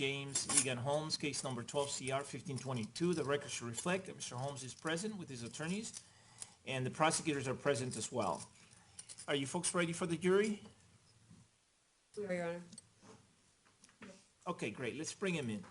James Egan Holmes, case number 12 CR 1522. The record should reflect that Mr. Holmes is present with his attorneys, and the prosecutors are present as well. Are you folks ready for the jury? We are, Your Honor. Okay, great. Let's bring him in.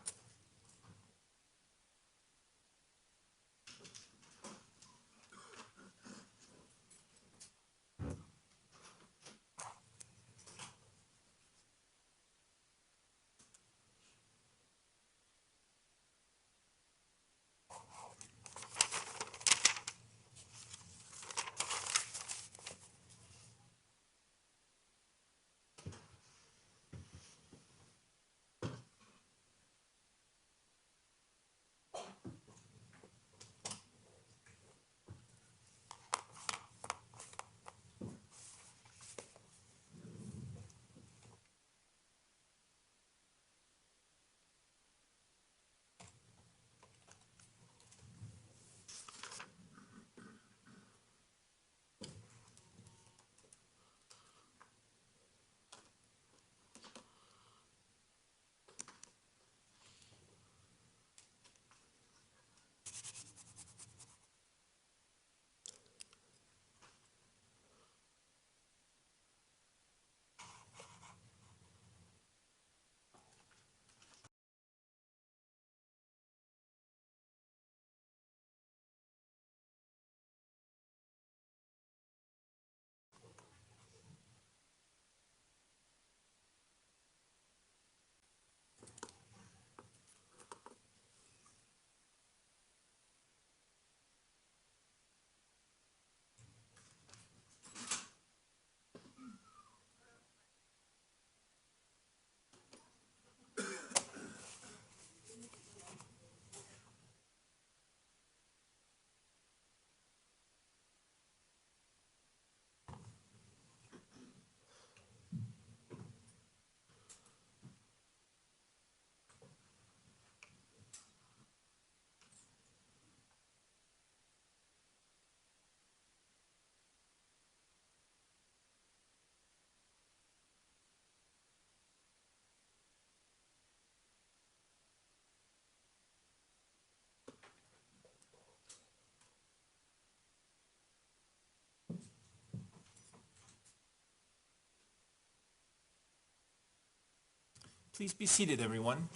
Please be seated, everyone.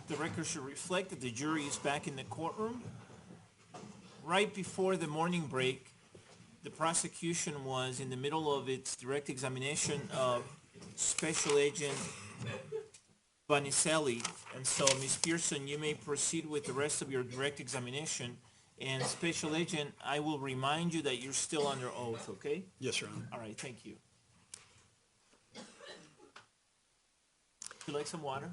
The record should reflect that the jury is back in the courtroom. Right before the morning break, the prosecution was in the middle of its direct examination of Special Agent Vanicelli. And so, Ms. Pearson, you may proceed with the rest of your direct examination. And Special Agent, I will remind you that you're still under oath, okay? Yes, Your Honor. All right, thank you. Would you like some water?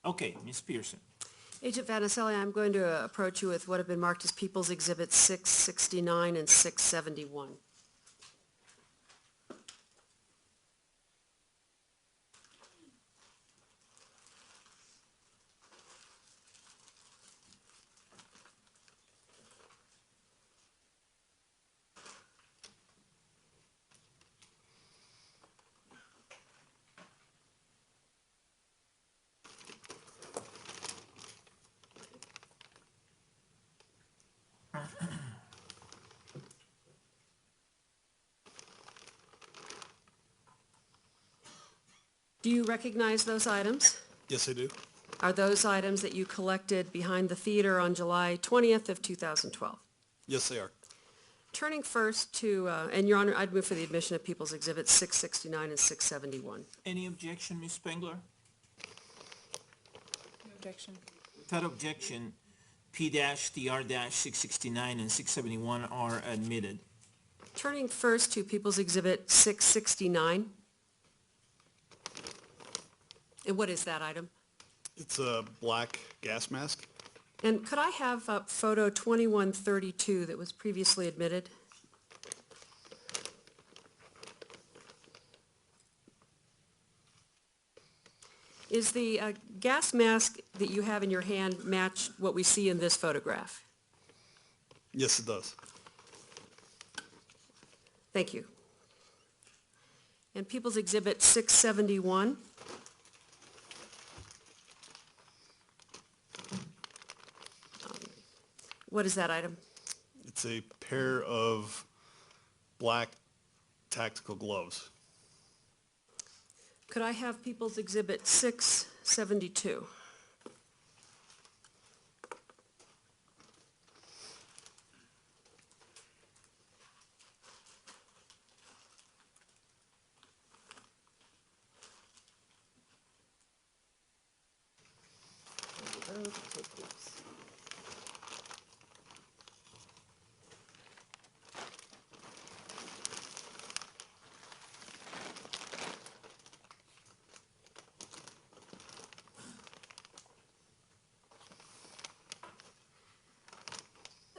Okay, Ms. Pearson. Agent Vanicelli, I'm going to approach you with what have been marked as People's Exhibits 669 and 671. Do you recognize those items? Yes, I do. Are those items that you collected behind the theater on July 20th of 2012? Yes, they are. Turning first to, and Your Honor, I'd move for the admission of People's Exhibits 669 and 671. Any objection, Ms. Spengler? No objection. Without objection, P-DR-669 and 671 are admitted. Turning first to People's Exhibit 669. And what is that item? It's a black gas mask. And could I have photo 2132 that was previously admitted? Is the gas mask that you have in your hand match what we see in this photograph? Yes, it does. Thank you. And People's Exhibit 671. What is that item? It's a pair of black tactical gloves. Could I have People's Exhibit 672?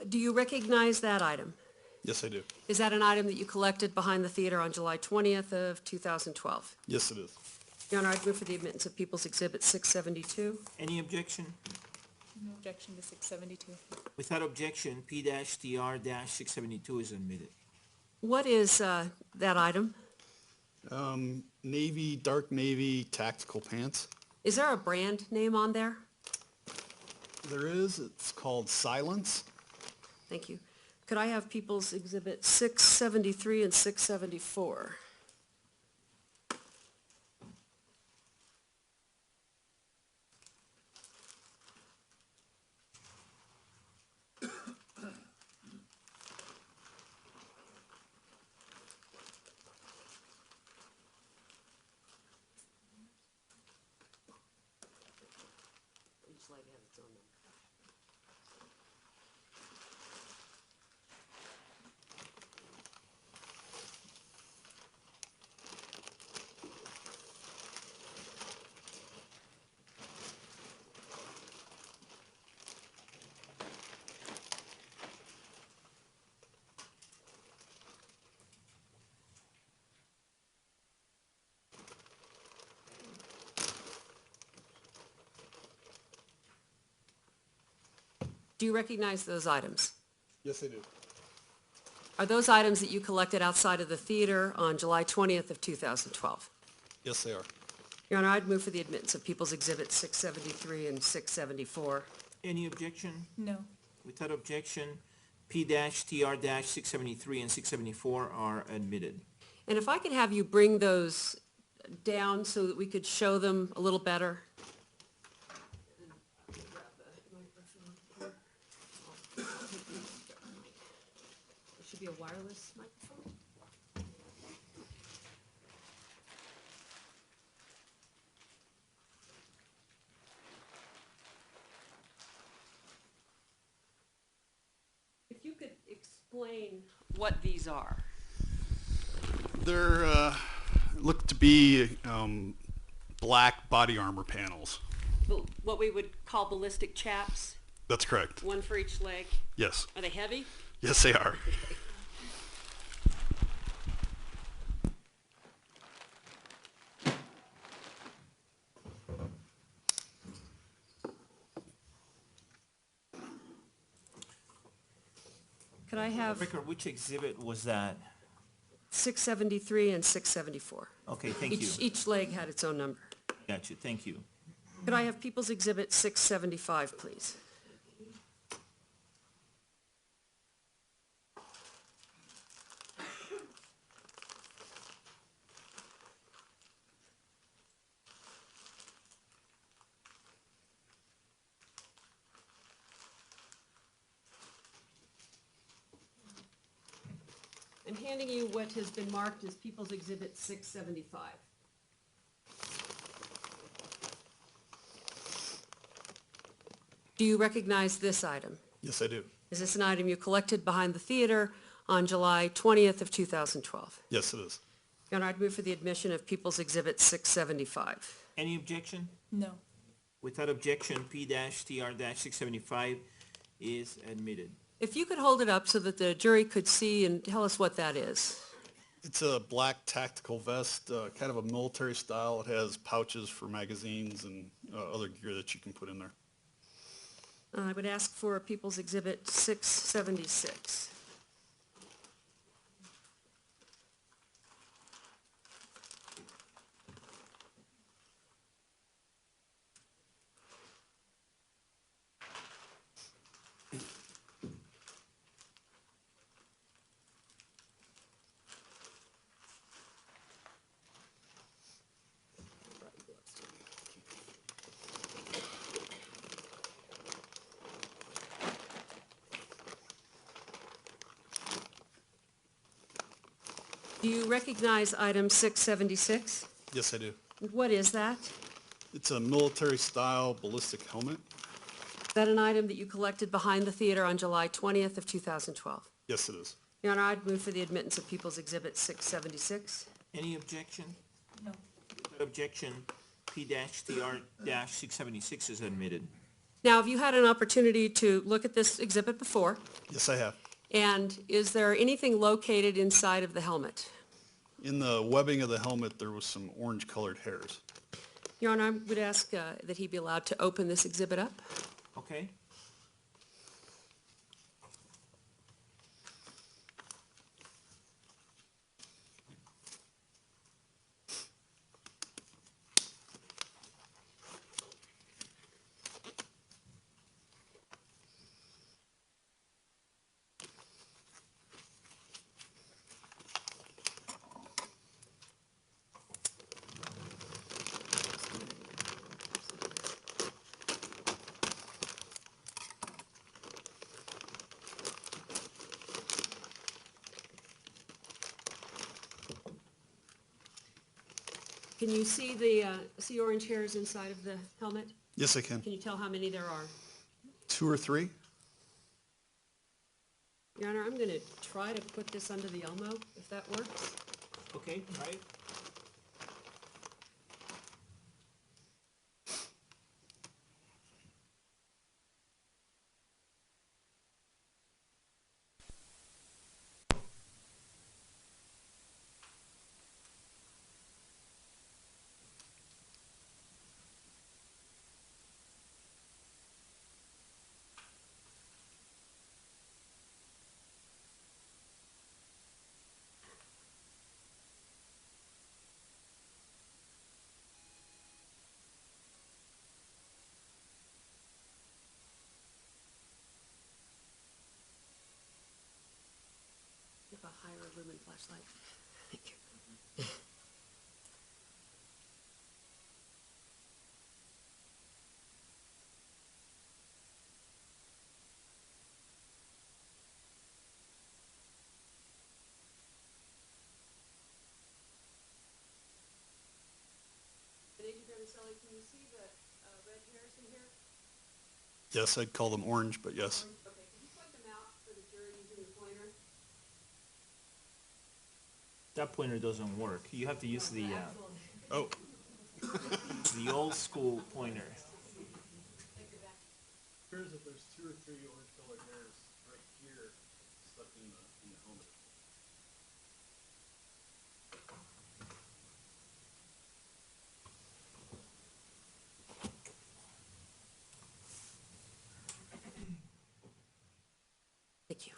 Do you recognize that item? Yes, I do. Is that an item that you collected behind the theater on July 20th of 2012? Yes, it is. Your Honor, I'd move for the admittance of People's Exhibit 672. Any objection? No objection to 672. Without objection, P-TR-672 is admitted. What is that item? Navy, dark navy tactical pants. Is there a brand name on there? There is. It's called Silence. Thank you. Could I have People's Exhibit 673 and 674? Each leg has its own number. Do you recognize those items? Yes, I do. Are those items that you collected outside of the theater on July 20th of 2012? Yes, they are. Your Honor, I'd move for the admittance of People's Exhibits 673 and 674. Any objection? No. Without objection, P-TR-673 and 674 are admitted. And if I could have you bring those down so that we could show them a little better. It should be a wireless microphone. If you could explain what these are. They're look to be black body armor panels. What we would call ballistic chaps, That's correct. one for each leg. Yes. Are they heavy? Yes, they are. Could I have Rickard, which exhibit was that? 673 and 674? Okay, thank you. Each leg had its own number. Got you, thank you. Could I have People's Exhibit 675, please? I'm handing you what has been marked as People's Exhibit 675. Do you recognize this item? Yes, I do. Is this an item you collected behind the theater on July 20th of 2012? Yes, it is. Your Honor, I'd move for the admission of People's Exhibit 675. Any objection? No. Without objection, P-TR-675 is admitted. If you could hold it up so that the jury could see and tell us what that is. It's a black tactical vest, kind of a military style. It has pouches for magazines and other gear that you can put in there. I would ask for People's Exhibit 676. Do you recognize item 676? Yes, I do. What is that? It's a military style ballistic helmet. Is that an item that you collected behind the theater on July 20th of 2012? Yes, it is. Your Honor, I'd move for the admittance of People's Exhibit 676. Any objection? No. Objection, P-TR-676 is admitted. Now, have you had an opportunity to look at this exhibit before? Yes, I have. And is there anything located inside of the helmet? In the webbing of the helmet, there was some orange-colored hairs. Your Honor, I would ask that he be allowed to open this exhibit up. Okay? Can you see see orange hairs inside of the helmet? Yes, I can. Can you tell how many there are? 2 or 3? Your Honor, I'm going to try to put this under the Elmo, if that works. Okay, right? Have a higher lumen flashlight. Thank you. Agent Vermicelli, can you see the red hairs in here? Yes, I'd call them orange, but yes. Okay, can you point them out for the jury using the pointer? That pointer doesn't work. You have to use the Oh, old school pointer. appears that there's 2 or 3 orange-colored hairs right here stuck in the helmet. Thank you.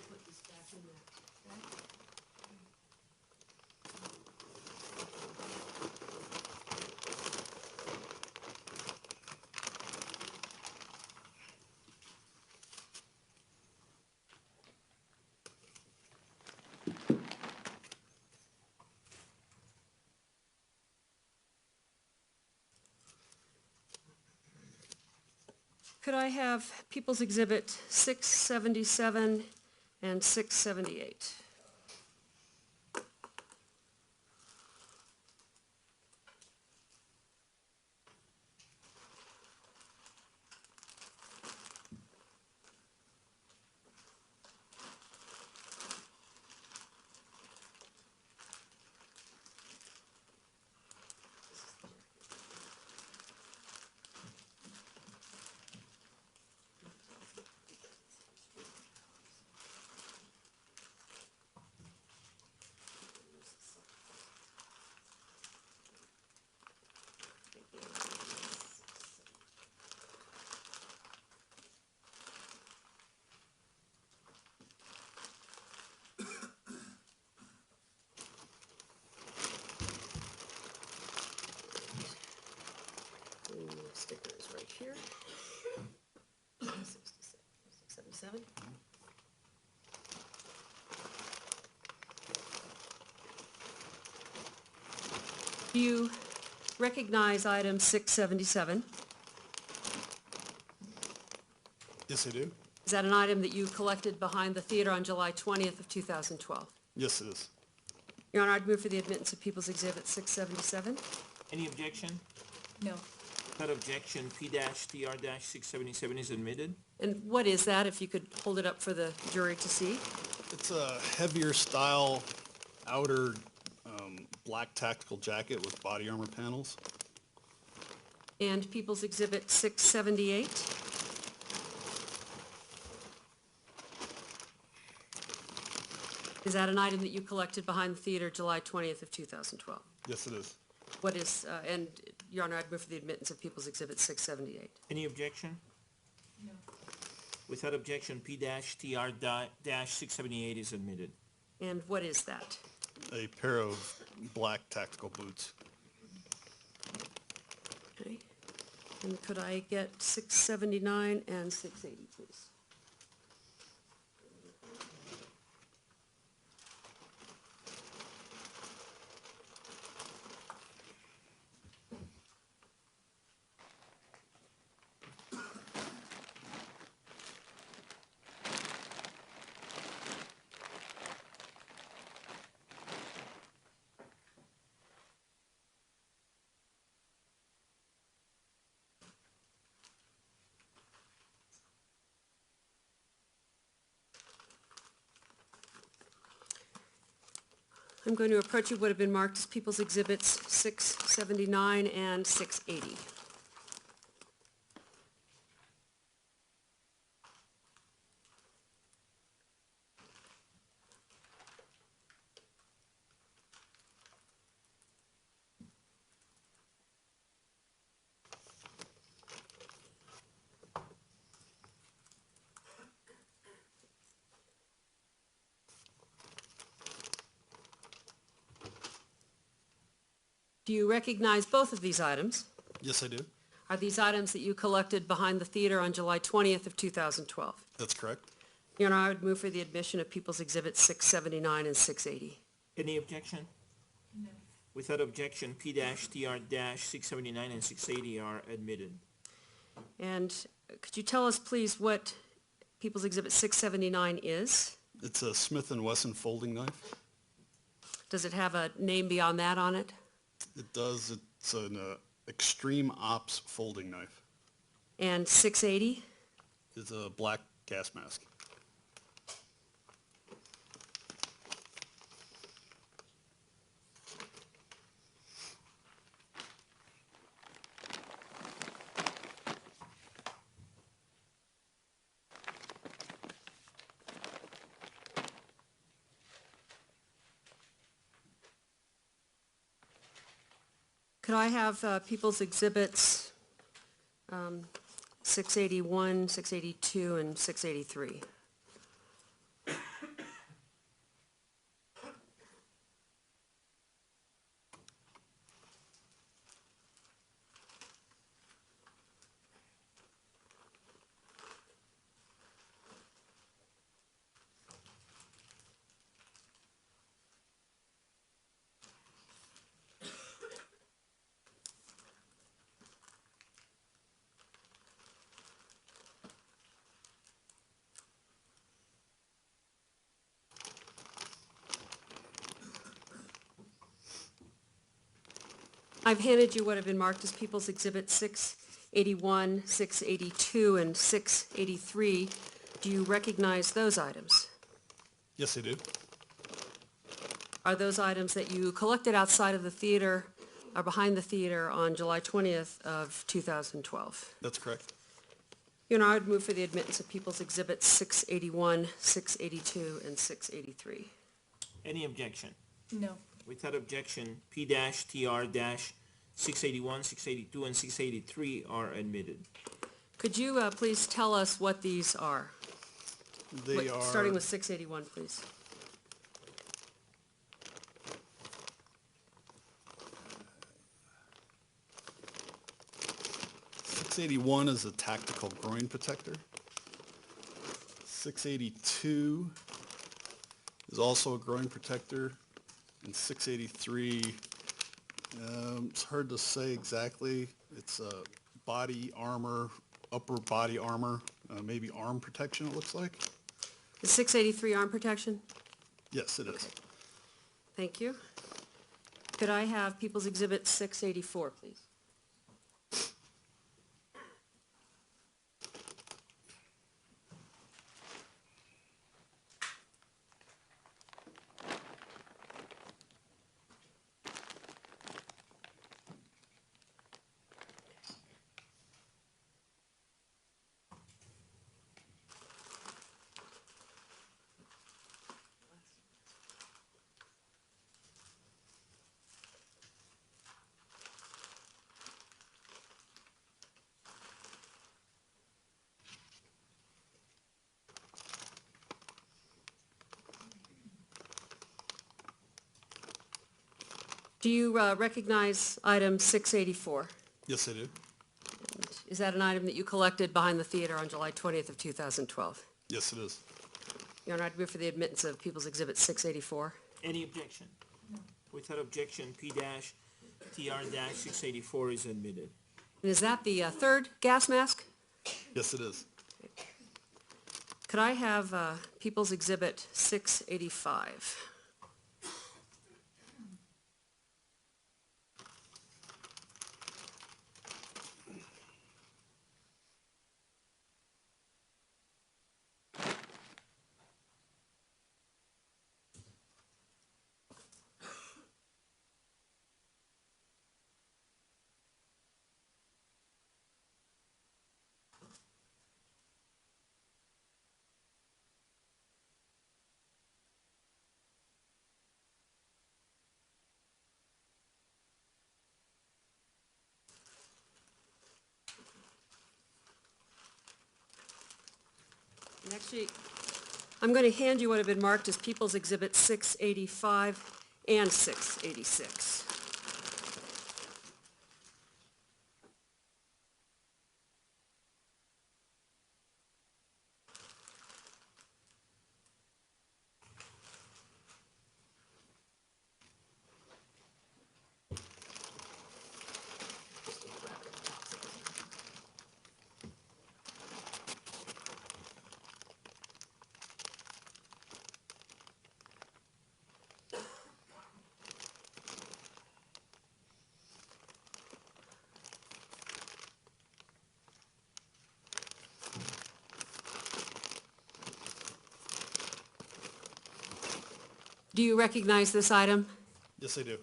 Put this back in there, okay? Could I have People's Exhibit 677 and 678? sticker is right here. 677. Do you recognize item 677? Yes, I do. Is that an item that you collected behind the theater on July 20th of 2012? Yes, it is. Your Honor, I'd move for the admittance of People's Exhibit 677. Any objection? No. Without objection, P-TR-677 is admitted. And what is that, if you could hold it up for the jury to see? It's a heavier style outer black tactical jacket with body armor panels. And People's Exhibit 678. Is that an item that you collected behind the theater July 20th of 2012? Yes, it is. What is, and Your Honor, I'd move for the admittance of People's Exhibit 678. Any objection? No. Without objection, P-TR-678 is admitted. And what is that? A pair of black tactical boots. Okay. And could I get 679 and 680, please? I'm going to approach you what have been marked as People's Exhibits 679 and 680. Do you recognize both of these items? Yes, I do. Are these items that you collected behind the theater on July 20th of 2012? That's correct. Your Honor, I would move for the admission of People's Exhibits 679 and 680. Any objection? No. Without objection, P-TR-679 and 680 are admitted. And could you tell us, please, what People's Exhibit 679 is? It's a Smith & Wesson folding knife. Does it have a name beyond that on it? It does. It's an Extreme Ops folding knife. And 680? It's a black gas mask. Could I have People's Exhibits 681, 682, and 683? I've handed you what have been marked as People's Exhibit 681, 682, and 683. Do you recognize those items? Yes, I do. Are those items that you collected outside of the theater or behind the theater on July 20th of 2012? That's correct. Your Honor, I would move for the admittance of People's Exhibits 681, 682, and 683. Any objection? No. Without objection, P-TR-681, 682, and 683 are admitted. Could you please tell us what these are? They are Starting with 681, please. 681 is a tactical groin protector. 682 is also a groin protector. And 683, it's hard to say exactly. It's a body armor, upper body armor, maybe arm protection it looks like. The 683 arm protection? Yes, it is. Thank you. Could I have People's Exhibit 684, please? Do you recognize item 684? Yes, I do. Is that an item that you collected behind the theater on July 20th of 2012? Yes, it is. Your Honor, I'd move for the admittance of People's Exhibit 684. Any objection? Without objection, P-TR-684 is admitted. And is that the third gas mask? Yes, it is. Could I have People's Exhibit 685? And actually, I'm going to hand you what have been marked as People's Exhibit 685 and 686. Do you recognize this item? Yes, I do.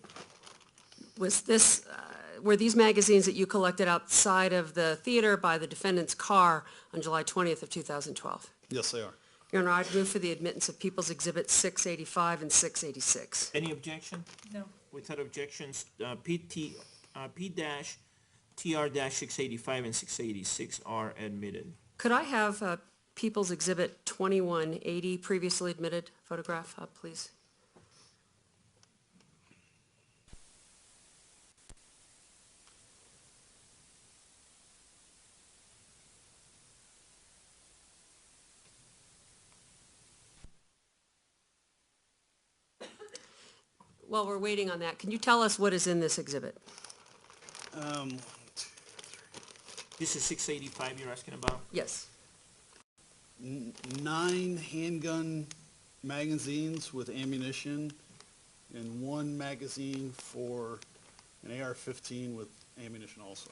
Were these magazines that you collected outside of the theater by the defendant's car on July 20th of 2012? Yes, they are. Your Honor, I'd move for the admittance of People's Exhibits 685 and 686. Any objection? No. Without objections, P-TR-685 and 686 are admitted. Could I have People's Exhibit 2180, previously admitted photograph, please? While we're waiting on that, can you tell us what is in this exhibit? This is 685 you're asking about? Yes. 9 handgun magazines with ammunition and 1 magazine for an AR-15 with ammunition also.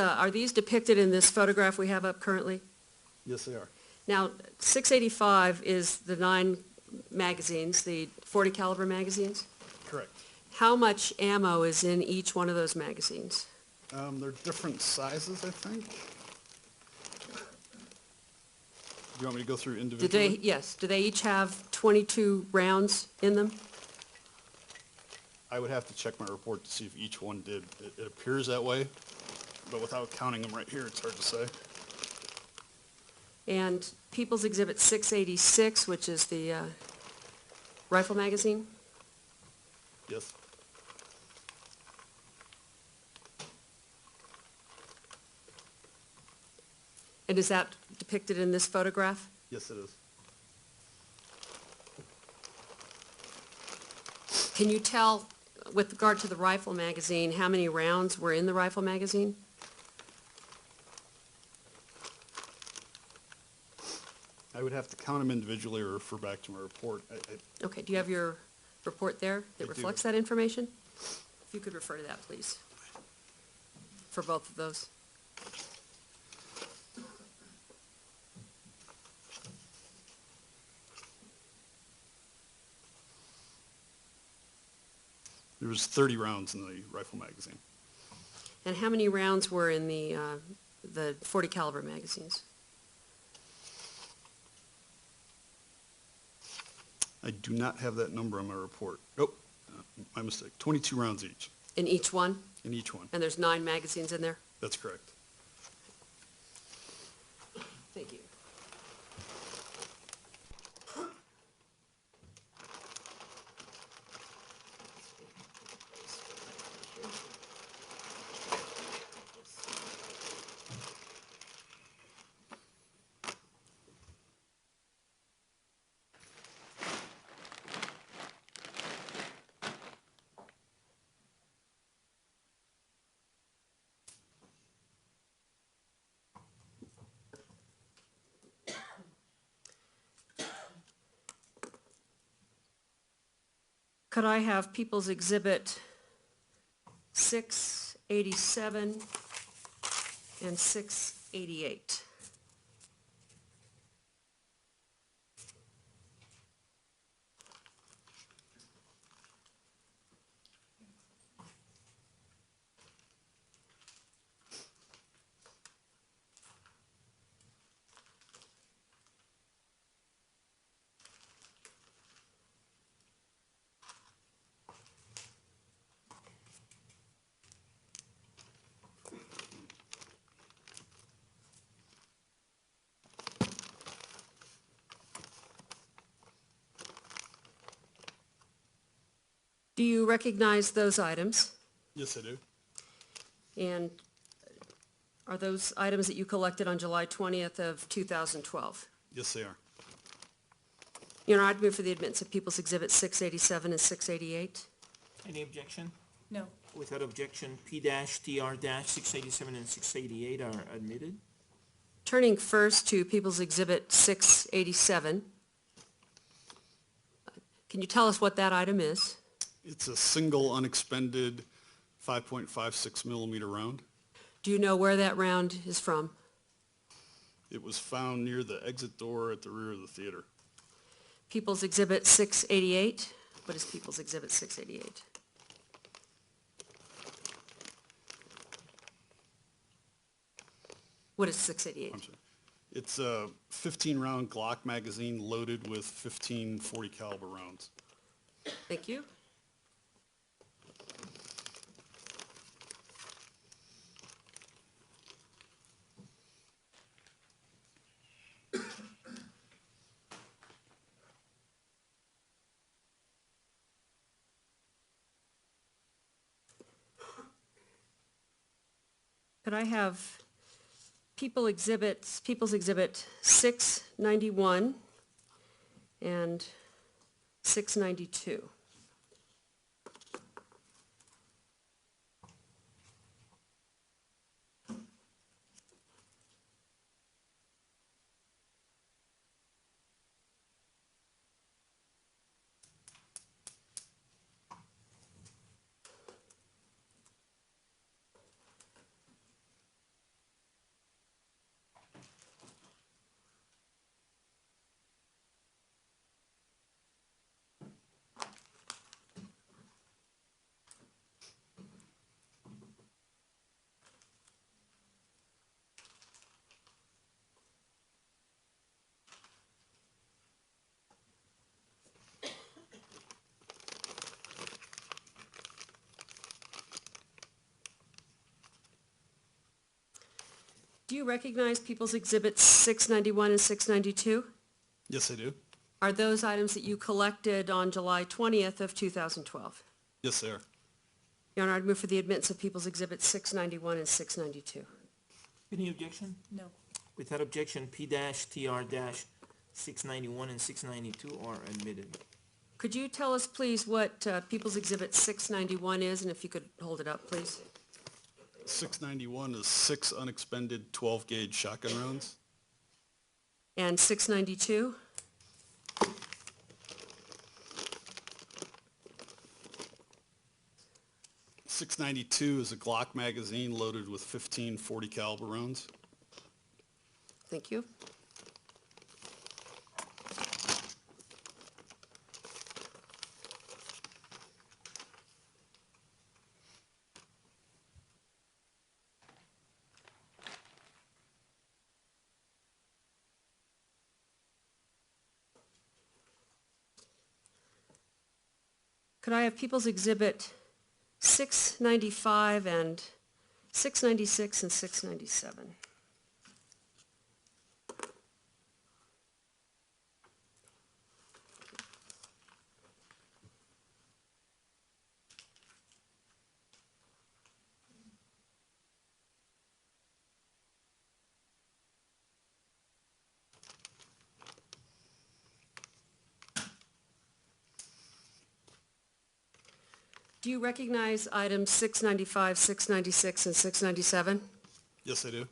Are these depicted in this photograph we have up currently? Yes, they are. Now, 685 is the 9 magazines, the 40 caliber magazines. Correct. How much ammo is in each one of those magazines? They're different sizes, I think. Do you want me to go through individually? Yes. Do they each have 22 rounds in them? I would have to check my report to see if each one did. It appears that way, but without counting them right here, it's hard to say. And People's Exhibit 686, which is the rifle magazine? And is that depicted in this photograph? Yes, it is. Can you tell, with regard to the rifle magazine, how many rounds were in the rifle magazine? I would have to count them individually or refer back to my report. Okay, do you have your report there I that do. reflects that information? If you could refer to that, please, for both of those. There was 30 rounds in the rifle magazine. And how many rounds were in the .40 caliber magazines? I do not have that number on my report. Oh, my mistake. 22 rounds each, In each one? in each one. And there's 9 magazines in there? That's correct. Thank you. Could I have People's Exhibit 687 and 688? Do you recognize those items? Yes, I do. And are those items that you collected on July 20th of 2012? Yes, they are. Your Honor, I'd move for the admittance of People's Exhibit 687 and 688. Any objection? No. Without objection, P-TR-687 and 688 are admitted. Turning first to People's Exhibit 687. Can you tell us what that item is? It's a single unexpended 5.56 millimeter round. Do you know where that round is from? It was found near the exit door at the rear of the theater. People's Exhibit 688. What is People's Exhibit 688? What is 688? I'm sorry. It's a 15-round Glock magazine loaded with 15 .40 caliber rounds. Thank you. Could I have People's Exhibit 691 and 692? Do you recognize People's Exhibits 691 and 692? Yes, I do. Are those items that you collected on July 20th of 2012? Yes, they are. Your Honor, I'd move for the admittance of People's Exhibits 691 and 692. Any objection? No. Without objection, P-TR-691 and 692 are admitted. Could you tell us, please, what People's Exhibit 691 is, and if you could hold it up, please? 691 is 6 unexpended 12-gauge shotgun rounds. And 692? 692 is a Glock magazine loaded with 15 .40 caliber rounds. Thank you. Could I have People's Exhibit 695 and 696 and 697? Do you recognize items 695, 696, and 697? Yes, I do.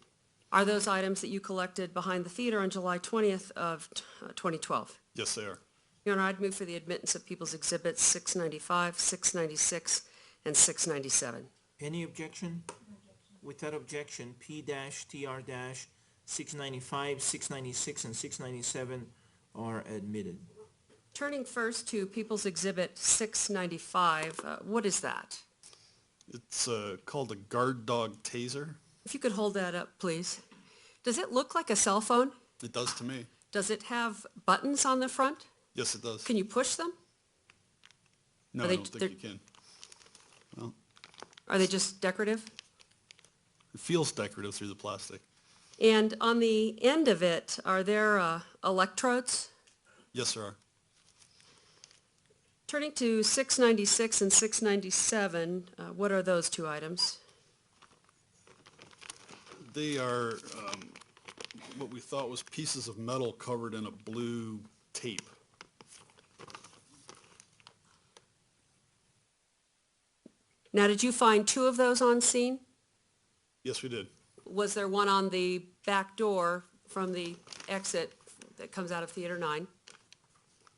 Are those items that you collected behind the theater on July 20th of 2012? Yes, they are. Your Honor, I'd move for the admittance of People's Exhibits 695, 696, and 697. Any objection? Without objection, P-TR-695, 696, and 697 are admitted. Turning first to People's Exhibit 695, what is that? It's called a guard dog taser. If you could hold that up, please. Does it look like a cell phone? It does to me. Does it have buttons on the front? Yes, it does. Can you push them? No, Are I they- don't think they're- you can. Well, Are they just decorative? it feels decorative through the plastic. And on the end of it, are there electrodes? Yes, there are. Turning to 696 and 697, what are those two items? They are what we thought was pieces of metal covered in a blue tape. Now, did you find two of those on scene? Yes, we did. Was there one on the back door from the exit that comes out of Theater 9?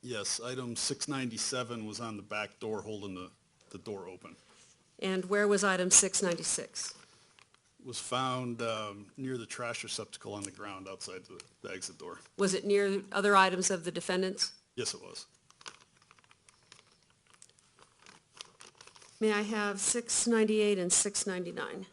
Yes, item 697 was on the back door holding the door open. And where was item 696? It was found near the trash receptacle on the ground outside the exit door. Was it near other items of the defendants? Yes, it was. May I have 698 and 699?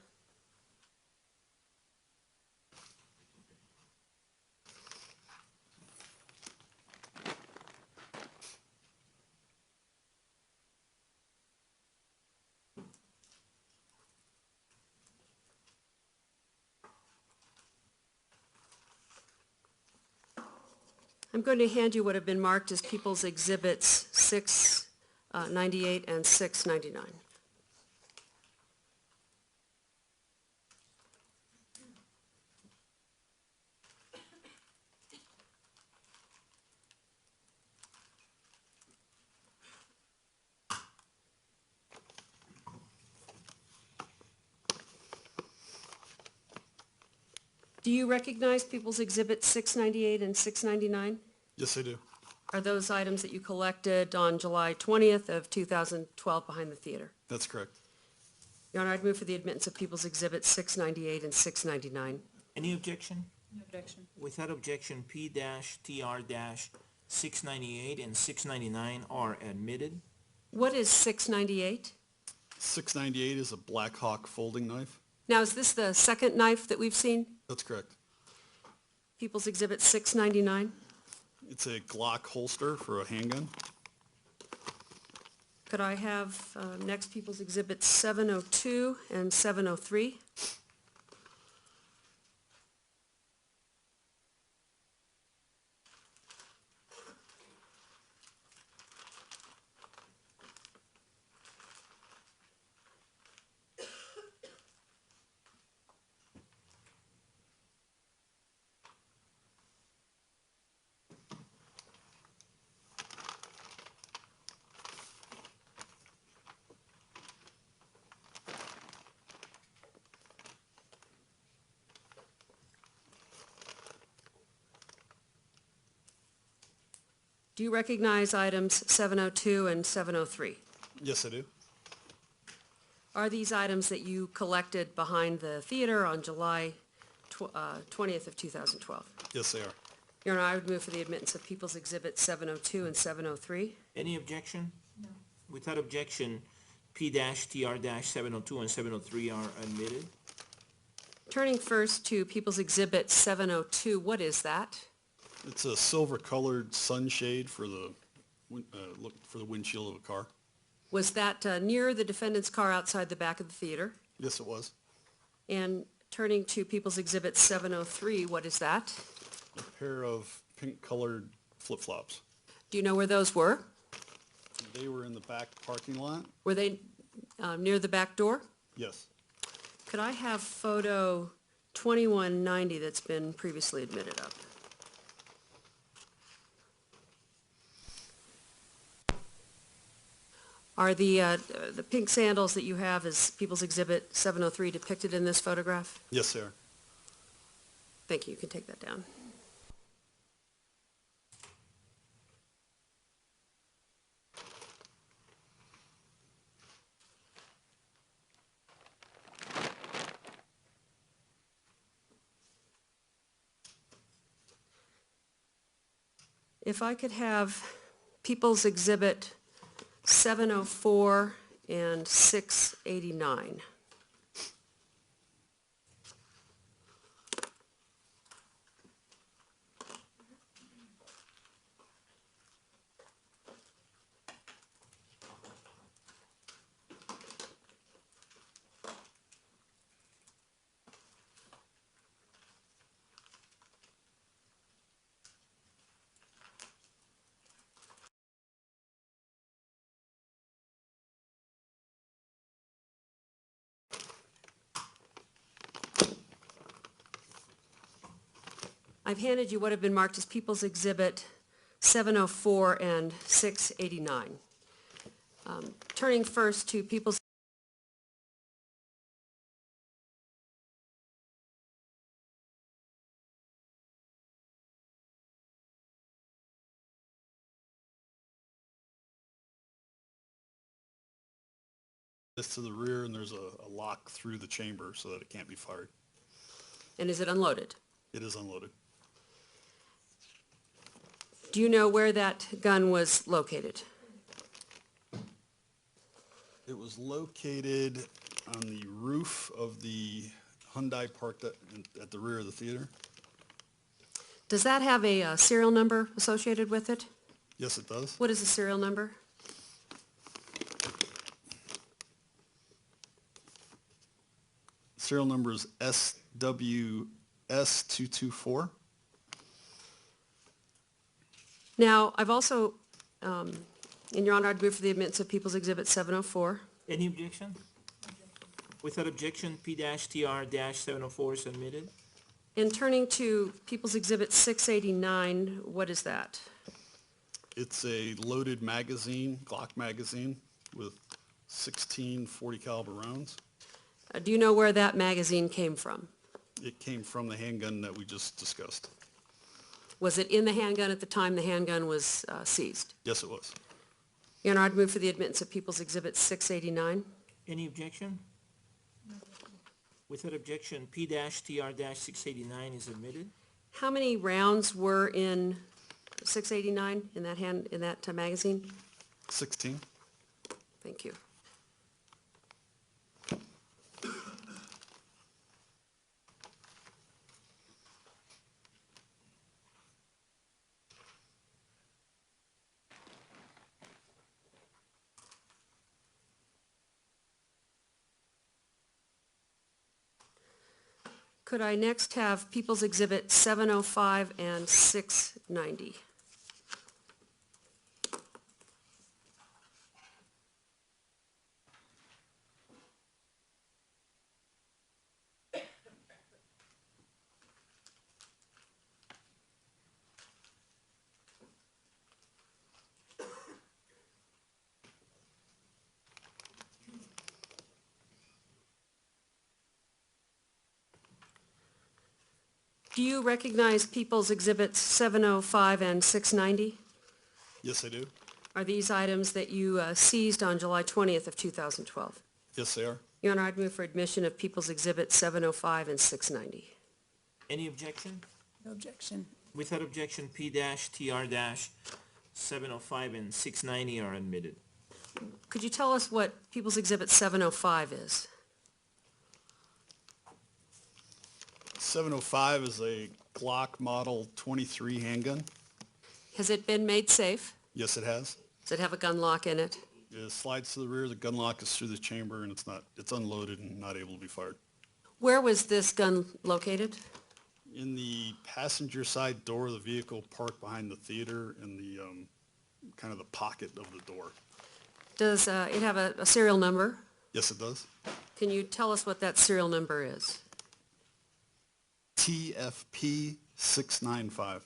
I'm going to hand you what have been marked as People's Exhibits 698 and 699. Do you recognize People's Exhibits 698 and 699? Yes, I do. Are those items that you collected on July 20th of 2012 behind the theater? That's correct. Your Honor, I'd move for the admittance of People's Exhibits 698 and 699. Any objection? No objection. Without objection, P-TR-698 and 699 are admitted. What is 698? 698 is a Black Hawk folding knife. Now, is this the second knife that we've seen? That's correct. People's Exhibit 699? It's a Glock holster for a handgun. Could I have next People's Exhibit 702 and 703? Do you recognize items 702 and 703? Yes, I do. Are these items that you collected behind the theater on July 20th of 2012? Yes, they are. Your Honor, I would move for the admittance of People's Exhibit 702 and 703. Any objection? No. Without objection, P-TR-702 and 703 are admitted. Turning first to People's Exhibit 702, what is that? It's a silver-colored sunshade for the windshield of a car. Was that near the defendant's car outside the back of the theater? Yes, it was. And turning to People's Exhibit 703, what is that? A pair of pink-colored flip-flops. Do you know where those were? They were in the back parking lot. Were they near the back door? Yes. Could I have photo 2190 that's been previously admitted up? Are the pink sandals that you have as People's Exhibit 703 depicted in this photograph? Yes, they are. Thank you. You can take that down. If I could have People's Exhibit 704 and 689. I've handed you what have been marked as People's Exhibit 704 and 689. Turning first to People's This to the rear, and there's a lock through the chamber so that it can't be fired. and is it unloaded? It is unloaded. Do you know where that gun was located? It was located on the roof of the Hyundai parked at the rear of the theater. Does that have a serial number associated with it? Yes, it does. What is the serial number? Serial number is SWS224. Now, I've also, in Your Honor, I'd move for the admittance of People's Exhibit 704. Any objection? Without objection, P-TR-704 is admitted. And turning to People's Exhibit 689, what is that? It's a loaded magazine, Glock magazine, with 16 .40 caliber rounds. Do you know where that magazine came from? It came from the handgun that we just discussed. Was it in the handgun at the time the handgun was seized? Yes, it was. Your Honor, I'd move for the admittance of People's Exhibit 689. Any objection? Without objection, P-TR-689 is admitted. How many rounds were in 689 in that magazine? 16. Thank you. Could I next have People's Exhibit 705 and 690? Do you recognize People's Exhibits 705 and 690? Yes, I do. Are these items that you seized on July 20th of 2012? Yes, they are. Your Honor, I'd move for admission of People's Exhibit 705 and 690. Any objection? No objection. Without objection, P-TR-705 and 690 are admitted. Could you tell us what People's Exhibit 705 is? 705 is a Glock Model 23 handgun. Has it been made safe? Yes, it has. Does it have a gun lock in it? It slides to the rear, the gun lock is through the chamber, and it's unloaded and not able to be fired. Where was this gun located? In the passenger side door of the vehicle parked behind the theater in the, kind of the pocket of the door. Does it have a serial number? Yes, it does. Can you tell us what that serial number is? TFP 695.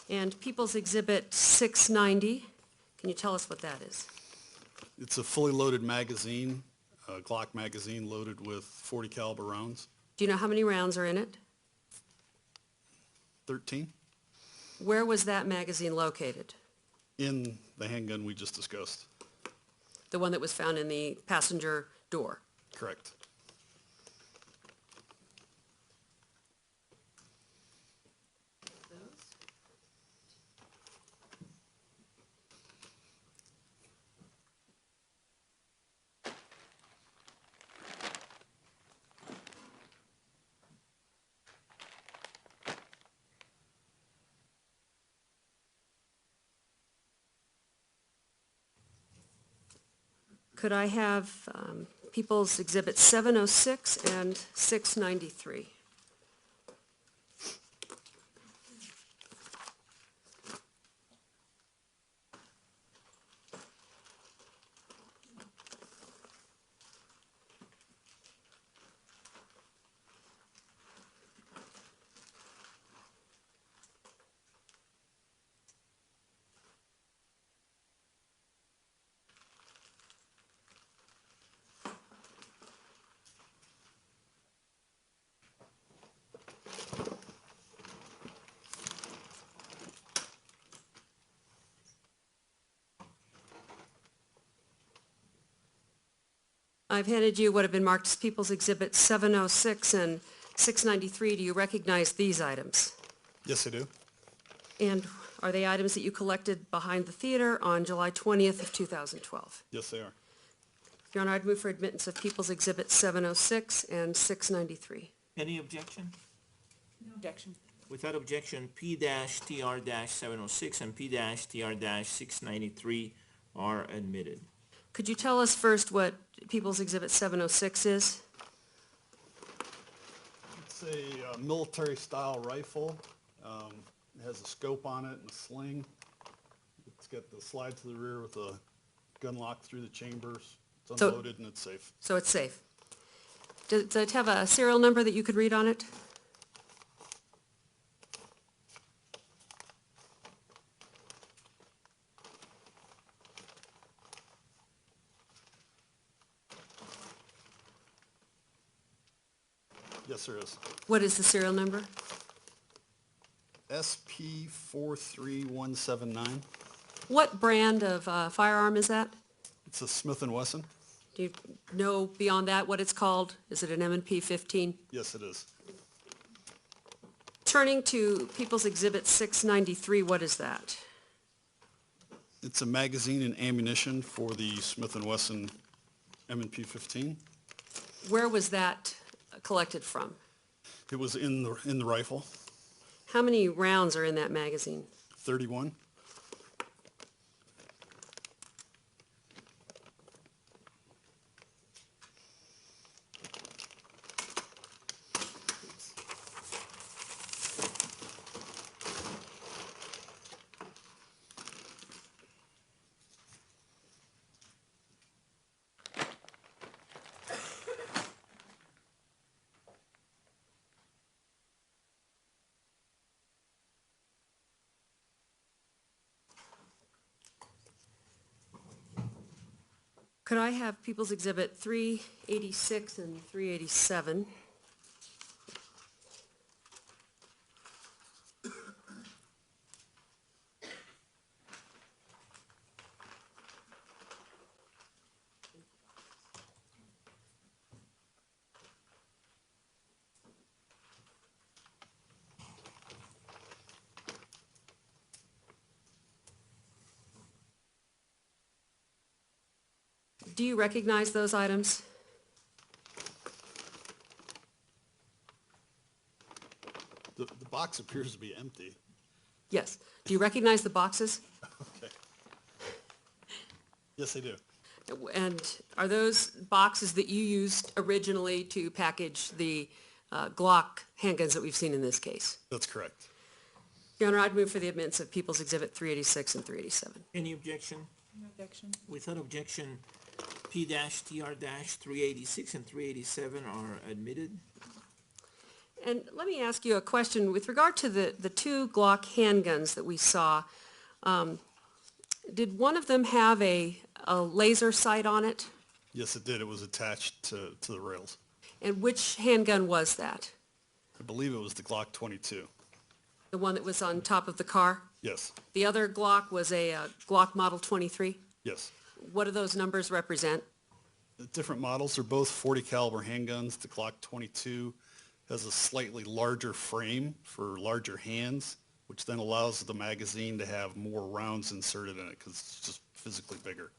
And People's Exhibit 690, can you tell us what that is? It's a fully loaded magazine, a Glock magazine loaded with .40 caliber rounds. Do you know how many rounds are in it? 13 Where was that magazine located? in the handgun we just discussed. The one that was found in the passenger door? Correct. Could I have People's Exhibit 706 and 693? I've handed you what have been marked as People's Exhibit 706 and 693. Do you recognize these items? Yes, I do. And are they items that you collected behind the theater on July 20th of 2012? Yes, they are. Your Honor, I'd move for admittance of People's Exhibit 706 and 693. Any objection? No objection. Without objection, P-TR-706 and P-TR-693 are admitted. Could you tell us first what People's Exhibit 706 is? It's a military-style rifle. It has a scope on it and a sling. It's got the slide to the rear with a gun lock through the chambers. It's So- unloaded and it's safe. So it's safe. Does it have a serial number that you could read on it? Yes, there is. What is the serial number? SP 43179. What brand of firearm is that? It's a Smith & Wesson. Do you know beyond that what it's called? Is it an M&P 15? Yes, it is. Turning to People's Exhibit 693, what is that? It's a magazine and ammunition for the Smith & Wesson M&P 15. Where was that collected from? It was in the rifle. How many rounds are in that magazine? 31. Could I have People's Exhibit 386 and 387? Do you recognize those items? The box appears to be empty. Yes. Do you recognize the boxes? Okay. Yes, I do. And are those boxes that you used originally to package the Glock handguns that we've seen in this case? That's correct. Your Honor, I'd move for the admittance of People's Exhibit 386 and 387. Any objection? No objection. Without objection, P-TR-386 and 387 are admitted. And let me ask you a question. With regard to the two Glock handguns that we saw, did one of them have a laser sight on it? Yes, it did. It was attached to the rails. And which handgun was that? I believe it was the Glock 22. The one that was on top of the car? Yes, The other Glock was a Glock Model 23? yes. What do those numbers represent? The different models are both 40 caliber handguns. The Glock 22 has a slightly larger frame for larger hands, which then allows the magazine to have more rounds inserted in it because it's just physically bigger.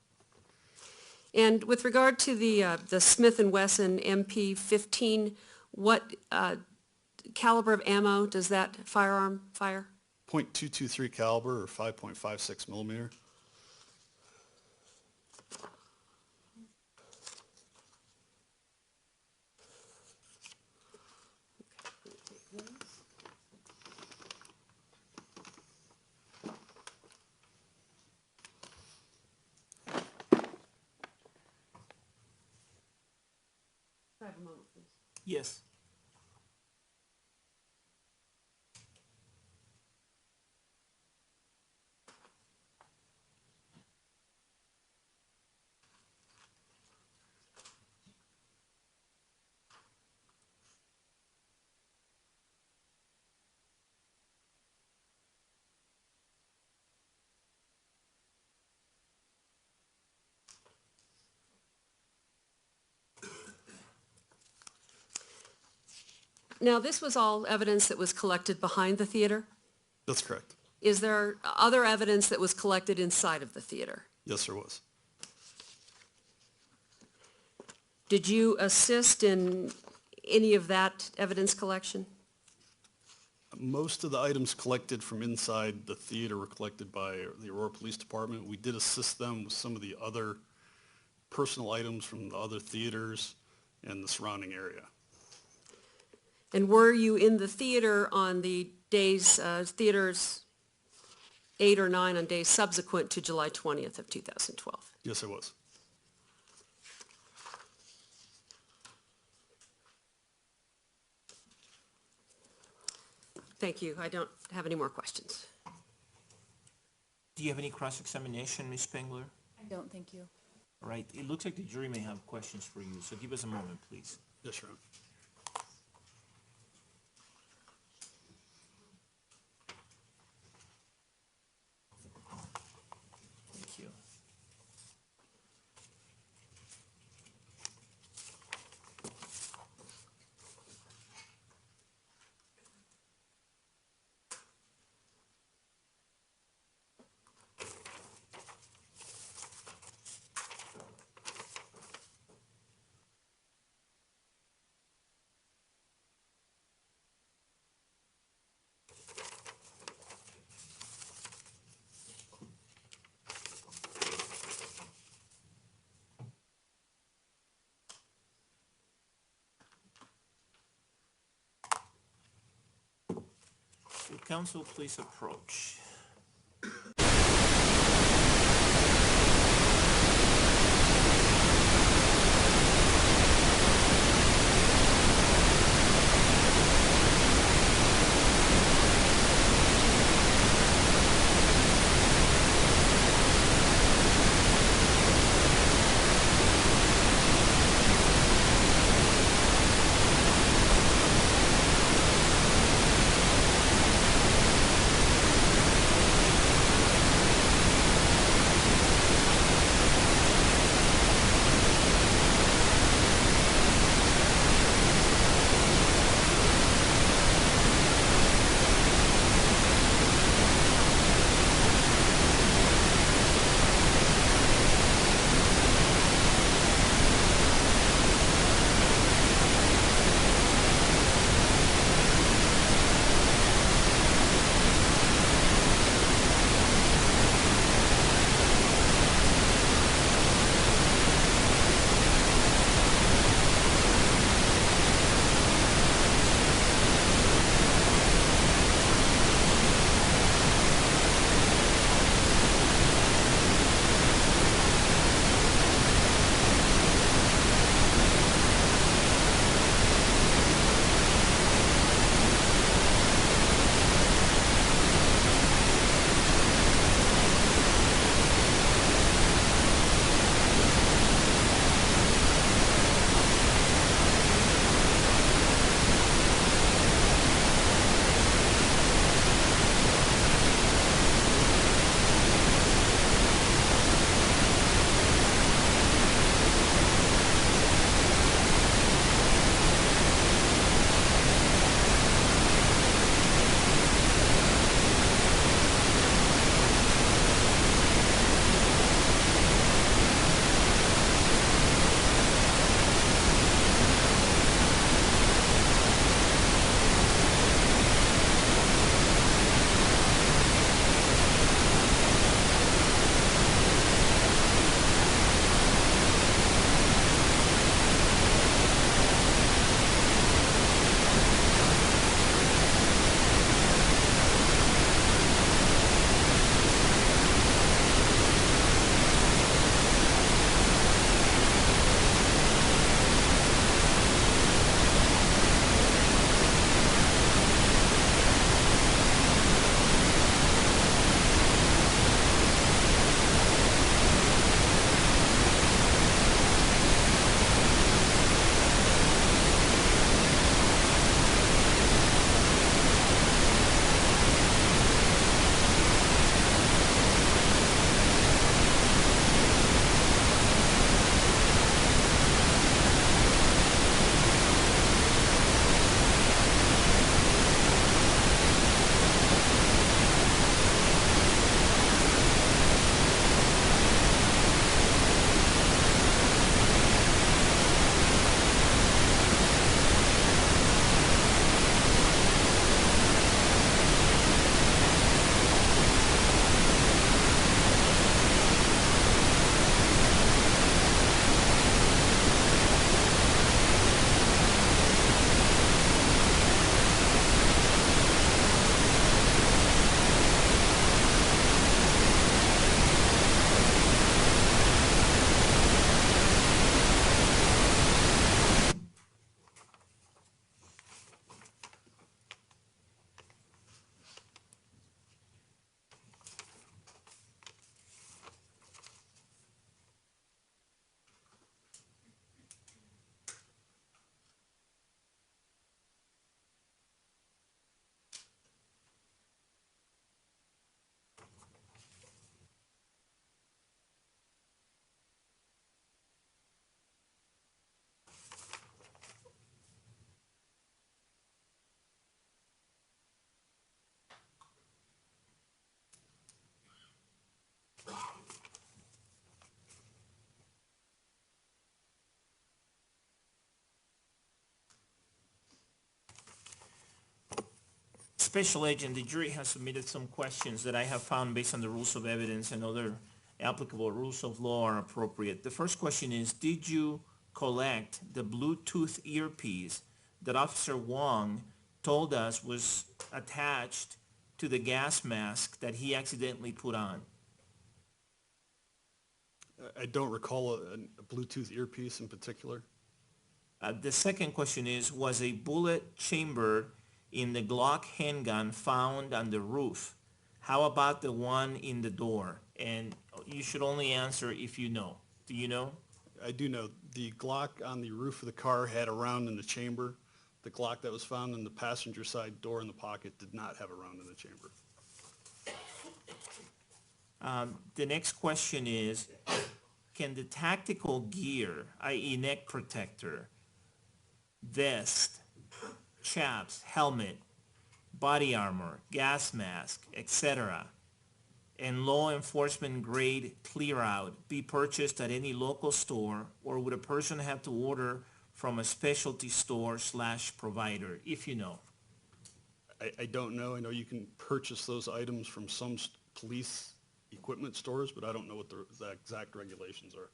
And with regard to the Smith & Wesson MP15, what caliber of ammo does that firearm fire? .223 caliber or 5.56 millimeter. Yes. Now, this was all evidence that was collected behind the theater? That's correct. Is there other evidence that was collected inside of the theater? Yes, there was. Did you assist in any of that evidence collection? Most of the items collected from inside the theater were collected by the Aurora Police Department. We did assist them with some of the other personal items from the other theaters and the surrounding area. And were you in the theater on the days, theaters 8 or 9 on days subsequent to July 20th of 2012? Yes, I was. Thank you. I don't have any more questions. Do you have any cross-examination, Ms. Spengler? I don't, thank you. All right, it looks like the jury may have questions for you, so give us a moment, please. Yes, Your Honor. Thank you. Will counsel please approach? Special Agent, the jury has submitted some questions that I have found based on the rules of evidence and other applicable rules of law are appropriate. The first question is, did you collect the Bluetooth earpiece that Officer Wong told us was attached to the gas mask that he accidentally put on? I don't recall a Bluetooth earpiece in particular. The second question is, was a bullet chambered in the Glock handgun found on the roof? How about the one in the door? And you should only answer if you know. Do you know? I do know the Glock on the roof of the car had a round in the chamber. The Glock that was found in the passenger side door in the pocket did not have a round in the chamber. The next question is, can the tactical gear, i.e. neck protector, vest, chaps, helmet, body armor, gas mask, etc., and law enforcement grade clear out be purchased at any local store, or would a person have to order from a specialty store / provider, if you know? I don't know. I know you can purchase those items from some police equipment stores, but I don't know what the exact regulations are.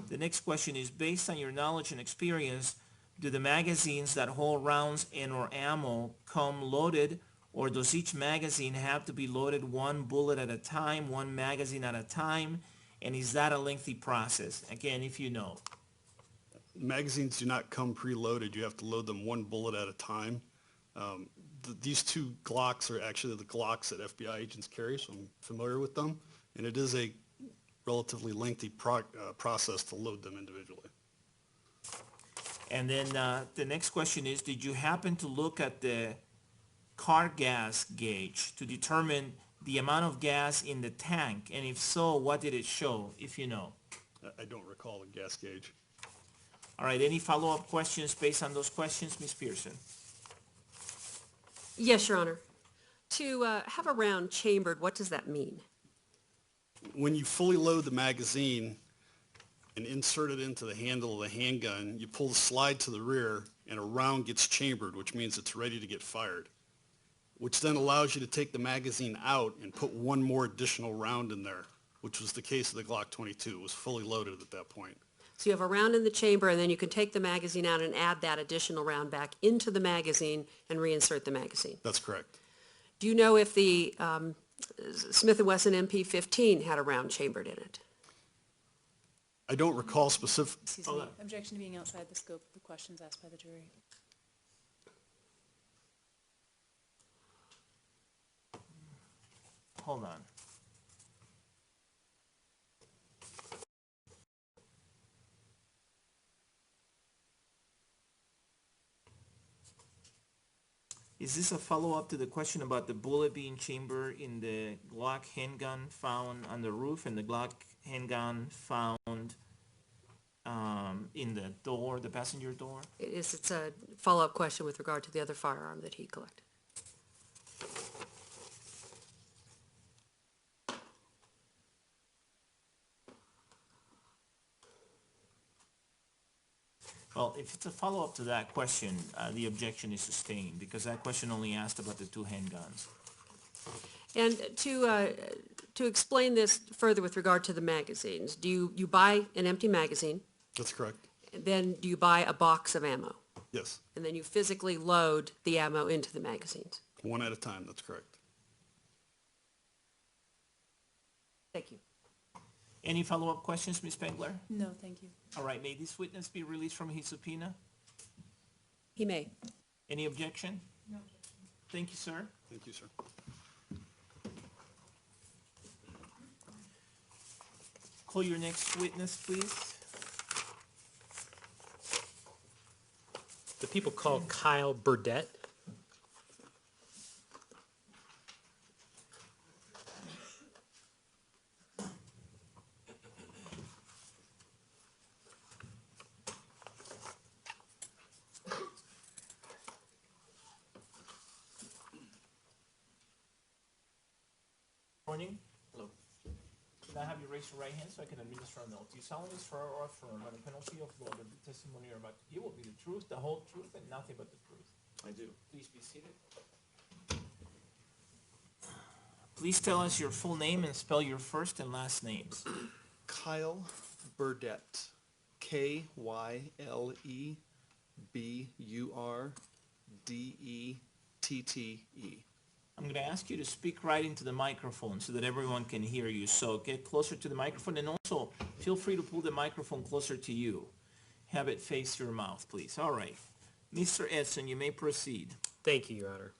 The next question is, based on your knowledge and experience, do the magazines that hold rounds and or ammo come loaded, or does each magazine have to be loaded one bullet at a time, one magazine at a time? And is that a lengthy process? Again, if you know. Magazines do not come preloaded. You have to load them one bullet at a time. These two Glocks are actually the Glocks that FBI agents carry, so I'm familiar with them. And it is a relatively lengthy process to load them individually. And then the next question is, did you happen to look at the car gas gauge to determine the amount of gas in the tank? And if so, what did it show, if you know? I don't recall the gas gauge. All right, any follow-up questions based on those questions, Ms. Pearson? Yes, Your Honor. To have a round chambered, what does that mean? When you fully load the magazine and insert it into the handle of the handgun, you pull the slide to the rear and a round gets chambered, which means it's ready to get fired, which then allows you to take the magazine out and put one more additional round in there, which was the case of the Glock 22. It was fully loaded at that point. So you have a round in the chamber, and then you can take the magazine out and add that additional round back into the magazine and reinsert the magazine. That's correct. Do you know if the Smith & Wesson MP15 had a round chambered in it? I don't recall specific. Excuse me, objection to being outside the scope of the questions asked by the jury. Hold on. Is this a follow-up to the question about the bullet being chambered in the Glock handgun found on the roof and the Glock handgun found in the door, the passenger door? It's a follow-up question with regard to the other firearm that he collected. Well, if it's a follow-up to that question, the objection is sustained, because that question only asked about the two handguns. And to explain this further with regard to the magazines, do you buy an empty magazine? That's correct. Then do you buy a box of ammo? Yes. And then you physically load the ammo into the magazines? One at a time. That's correct. Thank you. Any follow-up questions, Ms. Spengler? No, thank you. All right, may this witness be released from his subpoena? He may. Any objection? No objection. Thank you, sir. Thank you, sir. Call your next witness, please. The people call Kyle Burdett. Morning. Hello. Can I have you raise your right hand so I can administer an oath? Do you solemnly swear or affirm on the penalty of law that the testimony you're about to give will be the truth, the whole truth, and nothing but the truth? I do. Please be seated. Please tell us your full name and spell your first and last names. Kyle Burdette, Kyleburdette. I'm going to ask you to speak right into the microphone so that everyone can hear you. So get closer to the microphone, and also feel free to pull the microphone closer to you. Have it face your mouth, please. All right. Mr. Edson, you may proceed. Thank you, Your Honor.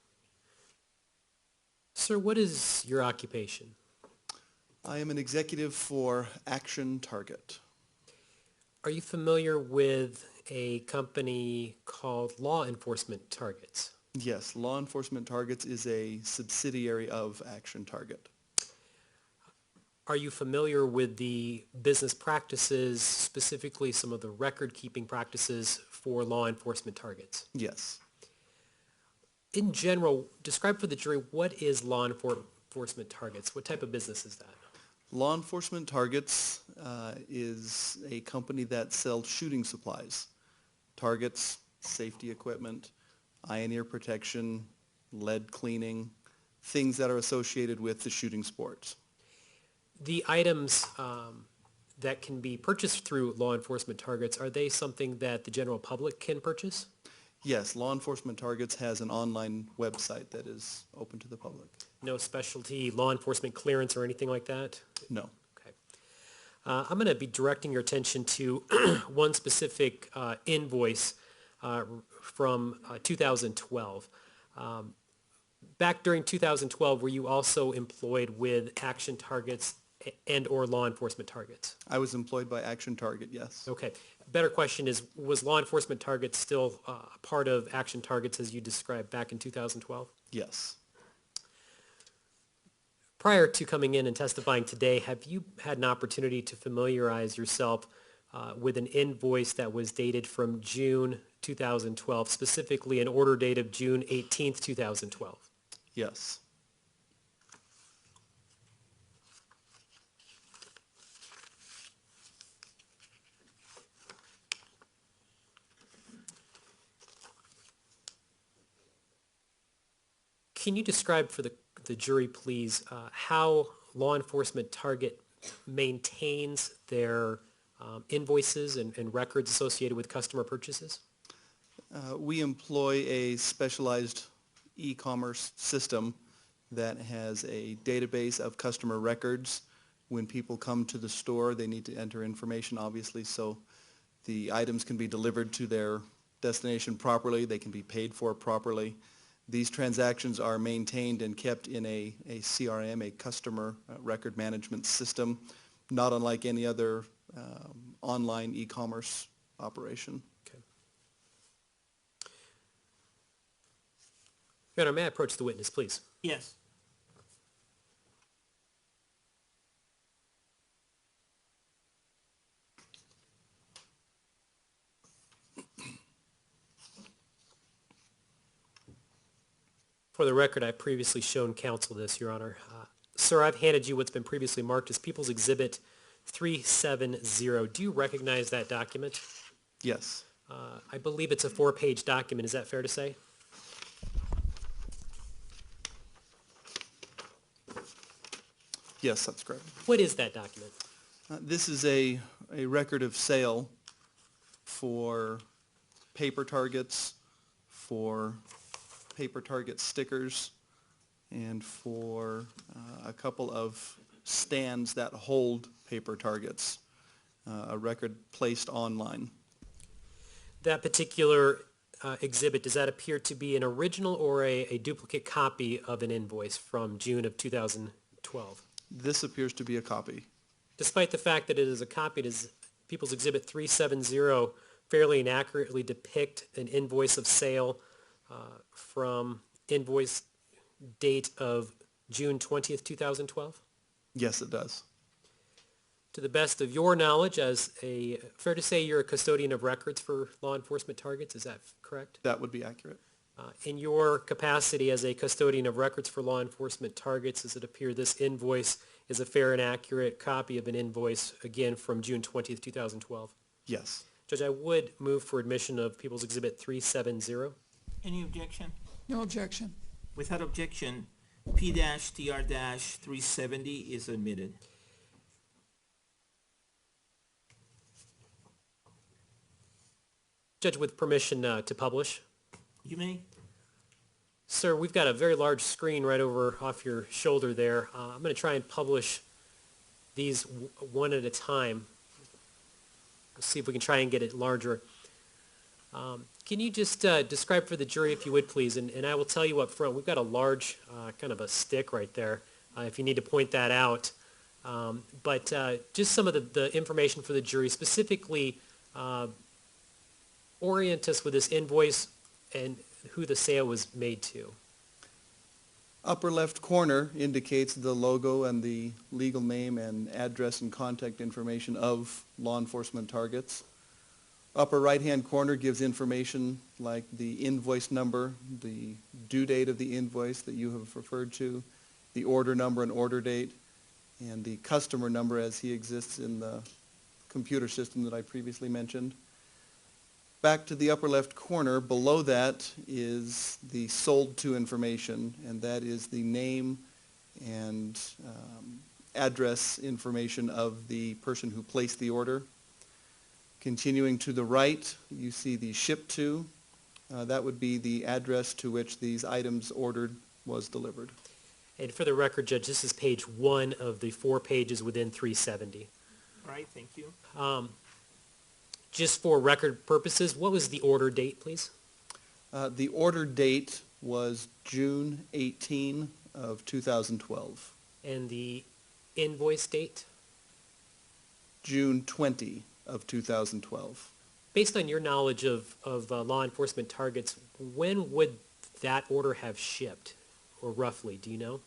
Sir, what is your occupation? I am an executive for Action Target. Are you familiar with a company called Law Enforcement Targets? Yes, Law Enforcement Targets is a subsidiary of Action Target. Are you familiar with the business practices, specifically some of the record-keeping practices for Law Enforcement Targets? Yes. In general, describe for the jury, what is Law Enforcement Targets? What type of business is that? Law Enforcement Targets is a company that sells shooting supplies, targets, safety equipment, eye and ear protection, lead cleaning, things that are associated with the shooting sports. The items that can be purchased through Law Enforcement Targets, are they something that the general public can purchase? Yes, Law Enforcement Targets has an online website that is open to the public. No specialty law enforcement clearance or anything like that? No. Okay. I'm going to be directing your attention to one specific invoice from 2012. Back during 2012, were you also employed with Action Targets and or Law Enforcement Targets? I was employed by Action Target, yes. Okay. Better question is, was Law Enforcement Targets still part of Action Targets as you described back in 2012? Yes. Prior to coming in and testifying today, have you had an opportunity to familiarize yourself with an invoice that was dated from June 2012, specifically an order date of June 18th, 2012? Yes. Can you describe for the jury, please, how Law Enforcement Target maintains their invoices and records associated with customer purchases? We employ a specialized e-commerce system that has a database of customer records. When people come to the store, they need to enter information, obviously, so the items can be delivered to their destination properly, they can be paid for properly. These transactions are maintained and kept in a CRM, a customer record management system, not unlike any other online e-commerce operation. Okay. Your Honor, may I approach the witness, please? Yes. For the record, I've previously shown counsel this, Your Honor. Sir, I've handed you what's been previously marked as People's Exhibit 370. Do you recognize that document? Yes. I believe it's a 4-page document. Is that fair to say? Yes, that's correct. What is that document? This is a record of sale for paper targets, for paper target stickers, and for a couple of stands that hold paper targets, a record placed online. That particular exhibit, does that appear to be an original or a duplicate copy of an invoice from June of 2012? This appears to be a copy. Despite the fact that it is a copy, does People's Exhibit 370 fairly and accurately depict an invoice of sale from invoice date of June 20th, 2012? Yes, it does. To the best of your knowledge, fair to say you're a custodian of records for Law Enforcement Targets, is that correct? That would be accurate. In your capacity as a custodian of records for Law Enforcement Targets, does it appear this invoice is a fair and accurate copy of an invoice, again, from June 20th, 2012? Yes. Judge, I would move for admission of People's Exhibit 370. Any objection? No objection. Without objection, P-TR-370 is admitted. Judge, with permission to publish. You may. Sir, we've got a very large screen right over off your shoulder there. I'm going to try and publish these one at a time. Let's see if we can try and get it larger. Can you just describe for the jury, if you would, please, and I will tell you up front, we've got a large kind of a stick right there, if you need to point that out. But just some of the information for the jury, specifically orient us with this invoice and who the sale was made to. Upper left corner indicates the logo and the legal name and address and contact information of law enforcement targets. Upper right-hand corner gives information like the invoice number, the due date of the invoice that you have referred to, the order number and order date, and the customer number as he exists in the computer system that I previously mentioned. Back to the upper left corner, below that is the sold to information, and that is the name and address information of the person who placed the order. Continuing to the right, you see the ship to. That would be the address to which these items ordered was delivered. And for the record, Judge, this is page 1 of the 4 pages within 370. All right, thank you. Just for record purposes, what was the order date, please? The order date was June 18 of 2012. And the invoice date? June 20 of 2012. Based on your knowledge of law enforcement targets, when would that order have shipped, or roughly, do you know?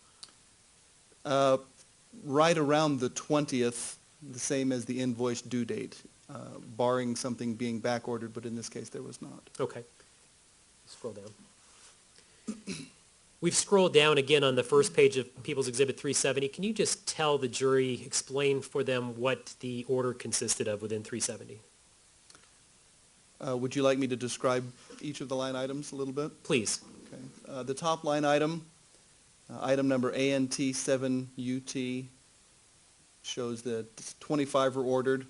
Right around the 20th, the same as the invoice due date, barring something being back ordered, but in this case there was not. Okay. Scroll down. We've scrolled down again on the first page of People's Exhibit 370. Can you just tell the jury, explain for them what the order consisted of within 370? Would you like me to describe each of the line items a little bit? Please. Okay. The top line item, item number ANT7UT, shows that 25 were ordered.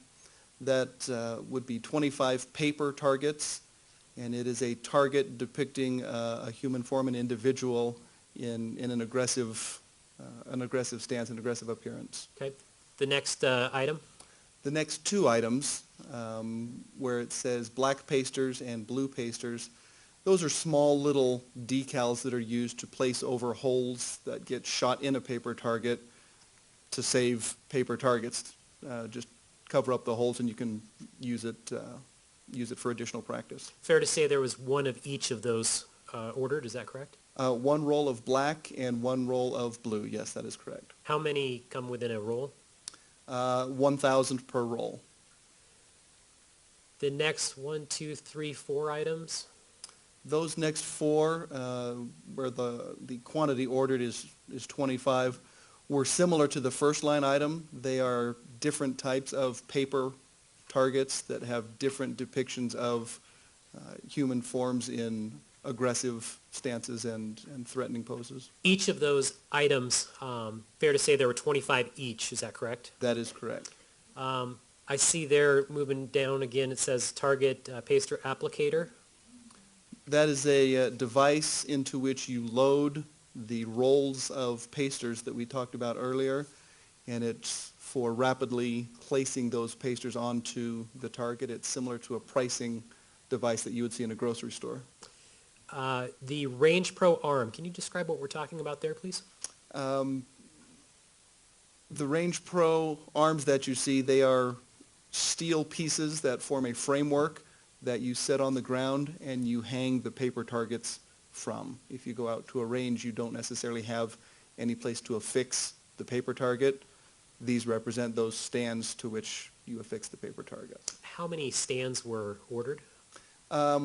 That would be 25 paper targets, and it is a target depicting a human form, an individual in an aggressive stance, an aggressive appearance. Okay. The next item? The next two items, where it says black pasters and blue pasters, those are small little decals that are used to place over holes that get shot in a paper target to save paper targets. Just cover up the holes and you can use it for additional practice. Fair to say there was one of each of those ordered, is that correct? One roll of black and one roll of blue, yes, that is correct. How many come within a roll? 1,000 per roll. The next 1, 2, 3, 4 items? Those next four, where the quantity ordered is 25, were similar to the first line item. They are different types of paper targets that have different depictions of human forms in aggressive stances and threatening poses. Each of those items, fair to say there were 25 each, is that correct? That is correct. I see there, moving down again, it says target paster applicator. That is a device into which you load the rolls of pasters that we talked about earlier, and it's for rapidly placing those pasters onto the target. It's similar to a pricing device that you would see in a grocery store. The Range Pro arm, can you describe what we're talking about there, please? The Range Pro arms that you see, they are steel pieces that form a framework that you set on the ground and you hang the paper targets from. If you go out to a range, you don't necessarily have any place to affix the paper target. These represent those stands to which you affix the paper target. How many stands were ordered? I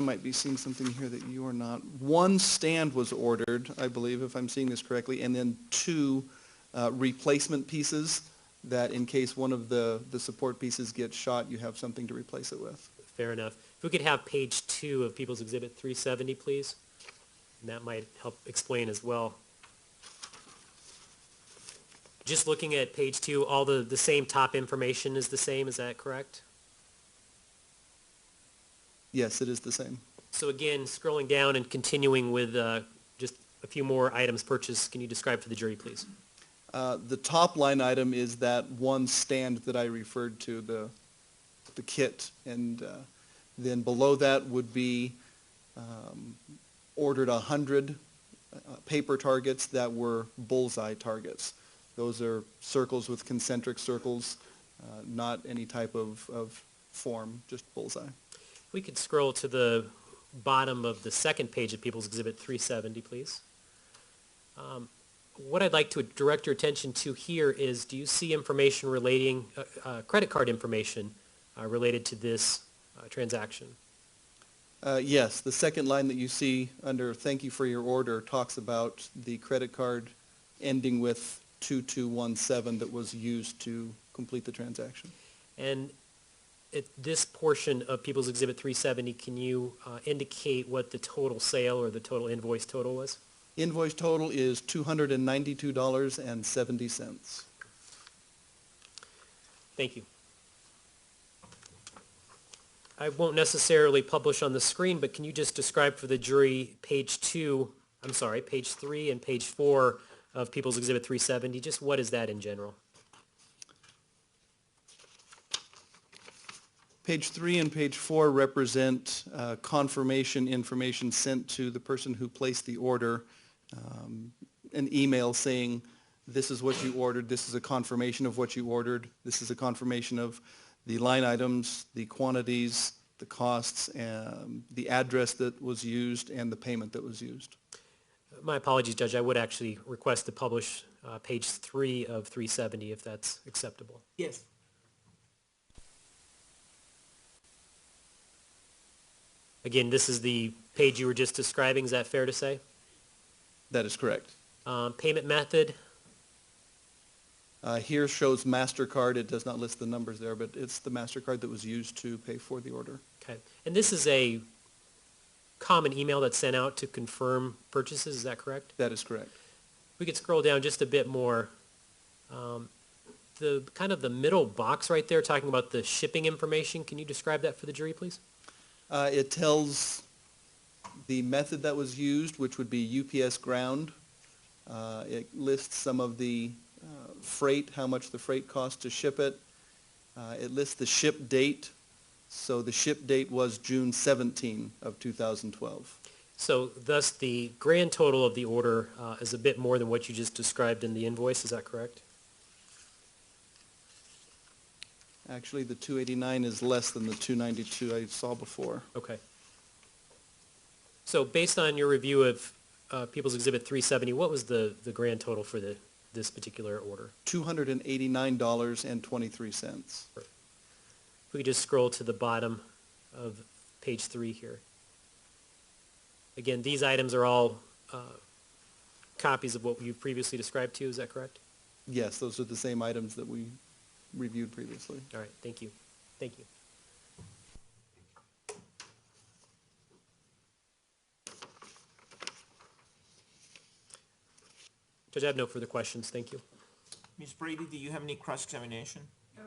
might be seeing something here that you are not. One stand was ordered, I believe, if I'm seeing this correctly, and then two replacement pieces that in case one of the support pieces gets shot, you have something to replace it with. Fair enough. If we could have page 2 of People's Exhibit 370, please. and that might help explain as well. Just looking at page 2, all the same top information is the same, is that correct? Yes, it is the same. So again, scrolling down and continuing with just a few more items purchased, can you describe for the jury, please? The top line item is that one stand that I referred to, the kit, and then below that would be ordered 100 paper targets that were bullseye targets. Those are circles with concentric circles, not any type of form, just bullseye. We could scroll to the bottom of the second page of People's Exhibit 370, please. What I'd like to direct your attention to here is, do you see information relating, credit card information related to this transaction? Yes, the second line that you see under "Thank you for your order" talks about the credit card ending with 2217 that was used to complete the transaction. And at this portion of People's Exhibit 370, can you indicate what the total sale or the total invoice total was? Invoice total is $292.70. Thank you. I won't necessarily publish on the screen, but can you just describe for the jury page 3 and page 4 of People's Exhibit 370, just what is that in general? Page 3 and page 4 represent confirmation information sent to the person who placed the order, an email saying, this is what you ordered, this is a confirmation of what you ordered, this is a confirmation of the line items, the quantities, the costs, the address that was used, and the payment that was used. My apologies, Judge, I would actually request to publish page 3 of 370 if that's acceptable. Yes. Again, this is the page you were just describing, is that fair to say? That is correct. Payment method, Here shows MasterCard. It does not list the numbers there, but it's the MasterCard that was used to pay for the order. okay. And this is a common email that's sent out to confirm purchases, is that correct? That is correct. We could scroll down just a bit more. The kind of the middle box right there talking about the shipping information, can you describe that for the jury, please? It tells the method that was used, which would be UPS ground. It lists some of the freight, how much the freight cost to ship it. It lists the ship date. So the ship date was June 17 of 2012. So thus the grand total of the order is a bit more than what you just described in the invoice, is that correct? Actually, the 289 is less than the 292 I saw before. Okay. So based on your review of People's Exhibit 370, what was the grand total for this particular order? $289.23. If we could just scroll to the bottom of page 3 here. Again, these items are all copies of what you've previously described to, is that correct? Yes, those are the same items that we reviewed previously. All right, thank you. Thank you. Judge, I have no further questions. Thank you. Ms. Brady, do you have any cross-examination? No.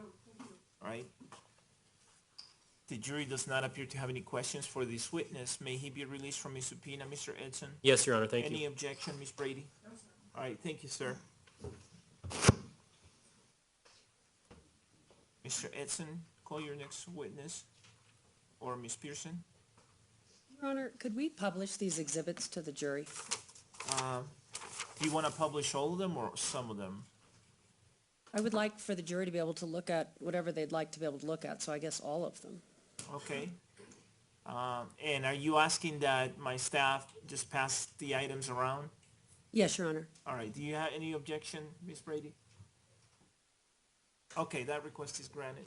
All right. The jury does not appear to have any questions for this witness. May he be released from his subpoena, Mr. Edson? Yes, Your Honor, thank Any you. objection, Ms. Brady? No, sir. All right, thank you, sir. Mr. Edson, call your next witness, or Ms. Pearson. Your Honor, could we publish these exhibits to the jury? Do you want to publish all of them or some of them? I would like for the jury to be able to look at whatever they'd like to be able to look at, so I guess all of them. Okay. And are you asking that my staff just pass the items around? Yes, Your Honor. All right, do you have any objection, Ms. Brady? Okay, that request is granted.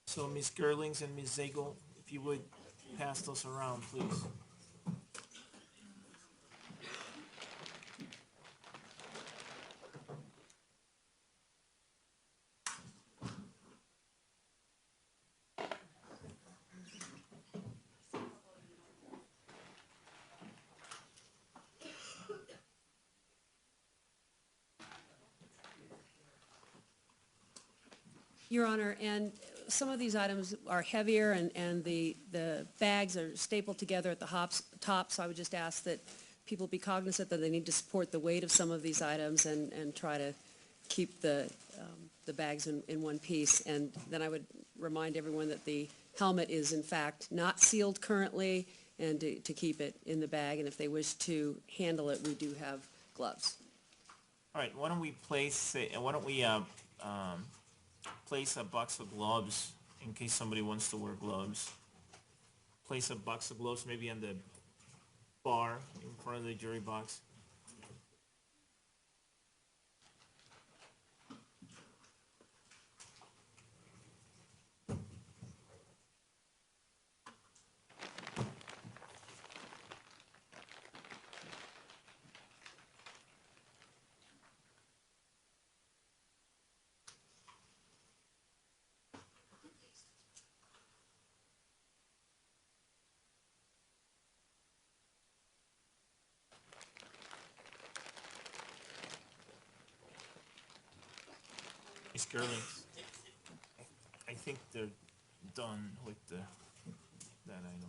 So Ms. Gerlings and Ms. Zagel, if you would pass those around, please. Your Honor, and some of these items are heavier and the bags are stapled together at the top, so I would just ask that people be cognizant that they need to support the weight of some of these items and try to keep the bags in one piece. And then I would remind everyone that the helmet is in fact not sealed currently, and to keep it in the bag, and if they wish to handle it, we do have gloves. All right, why don't we place a box of gloves in case somebody wants to wear gloves. Place a box of gloves maybe on the bar in front of the jury box. Miss Gerling, I think they're done with that item.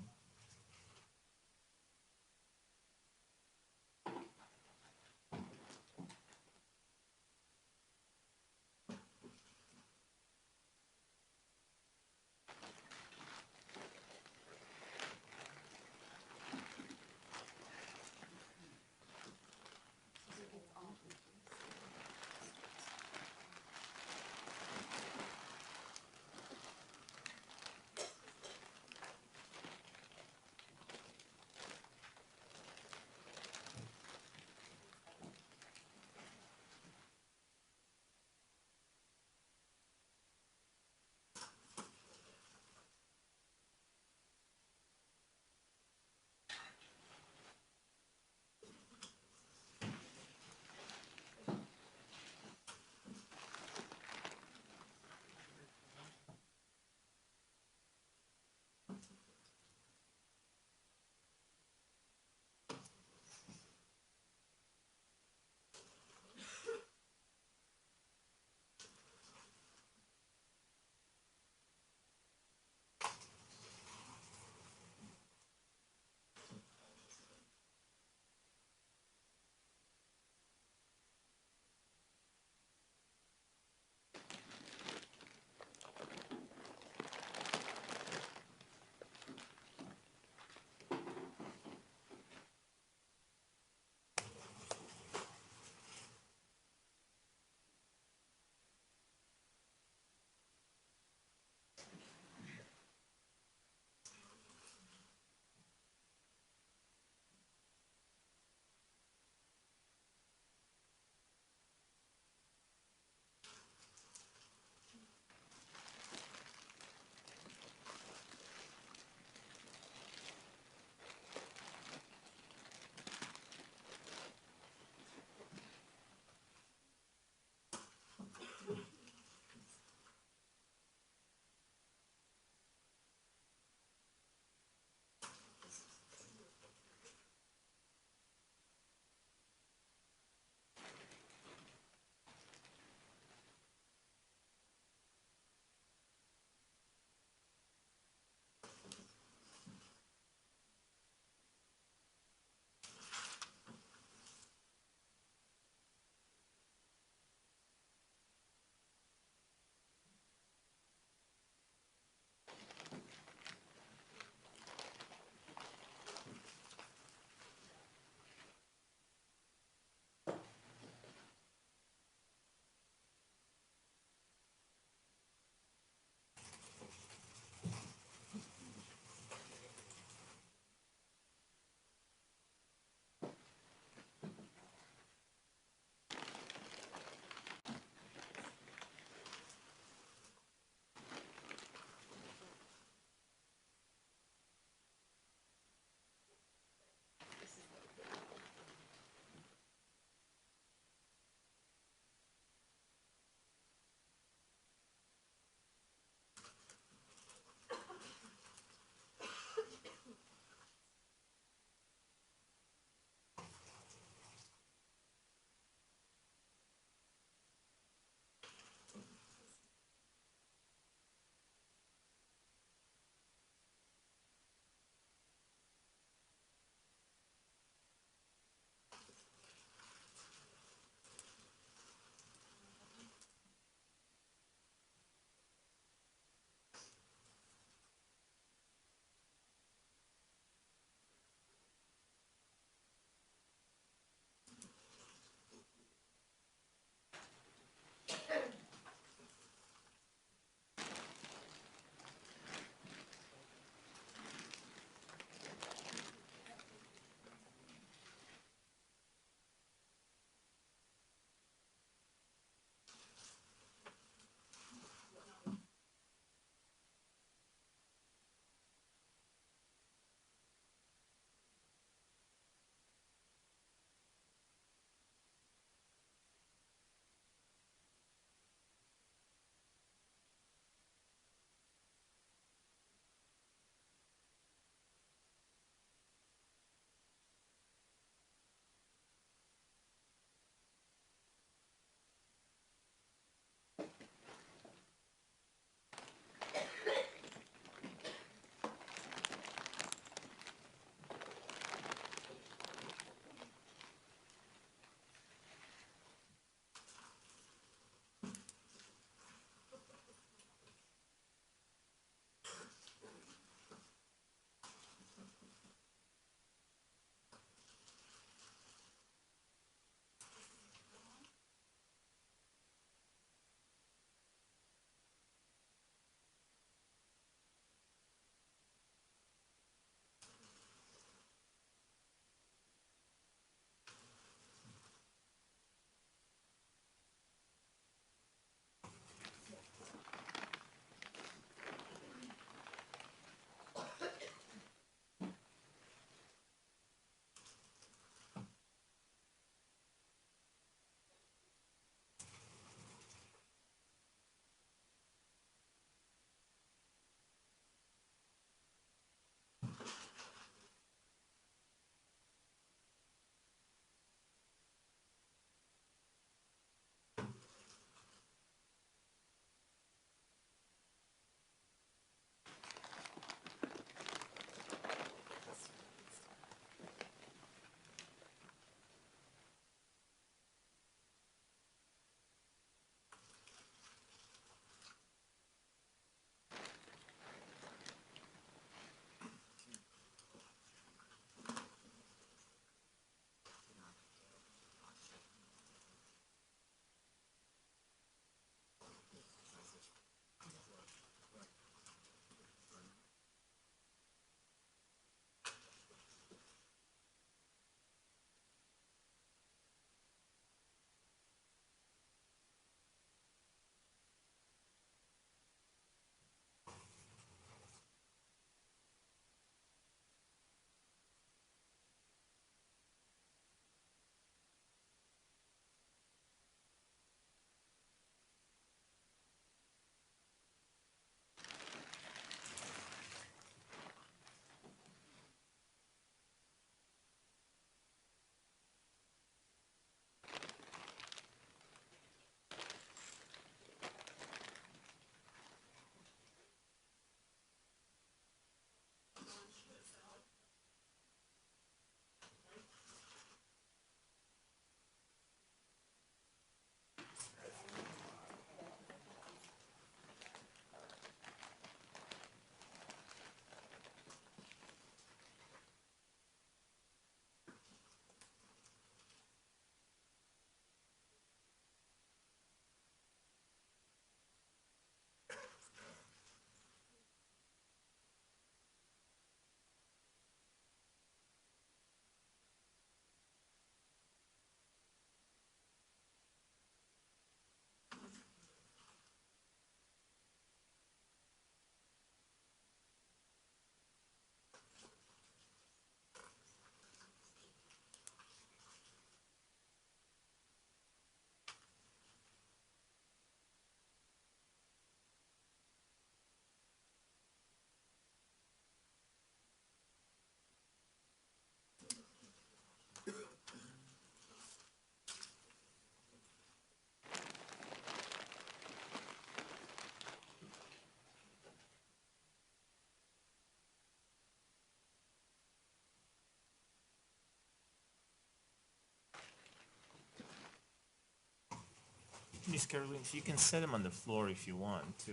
Miss Caroline, you can set them on the floor if you want to.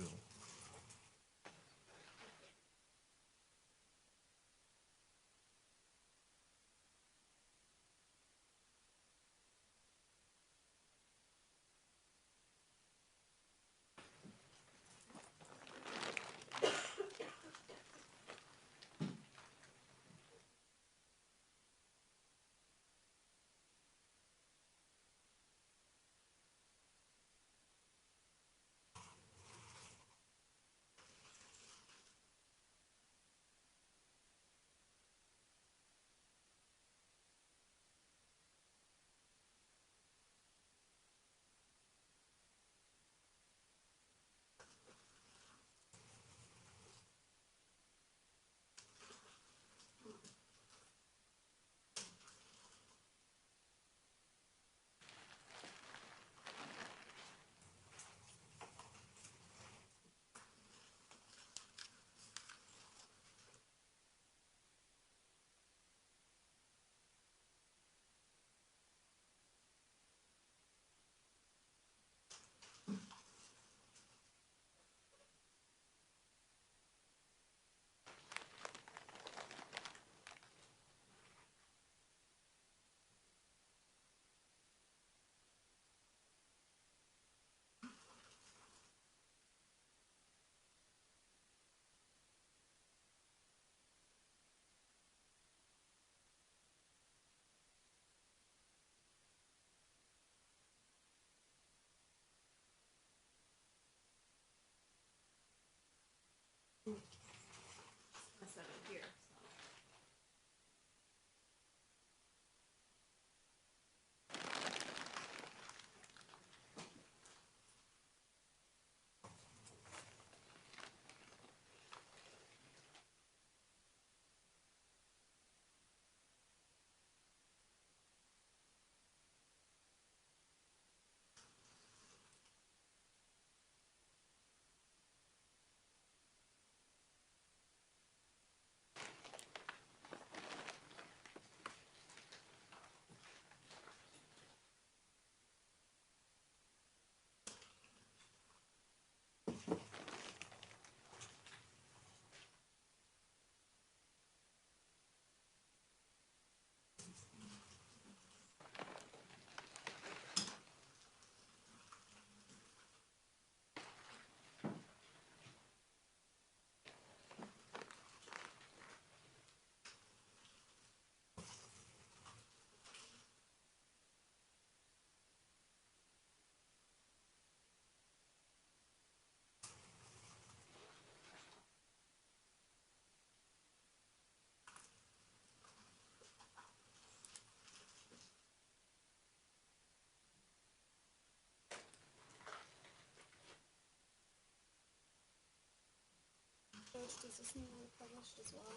Does this need to be published as well?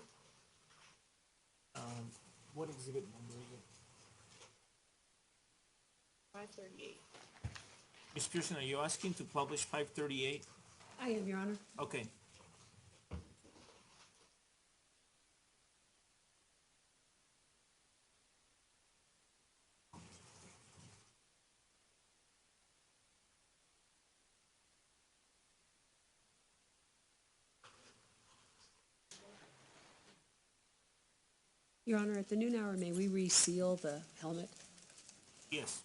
What exhibit number is it? 538. Ms. Pearson, are you asking to publish 538? I am, Your Honor. Okay. Your Honor, at the noon hour, may we reseal the helmet? Yes.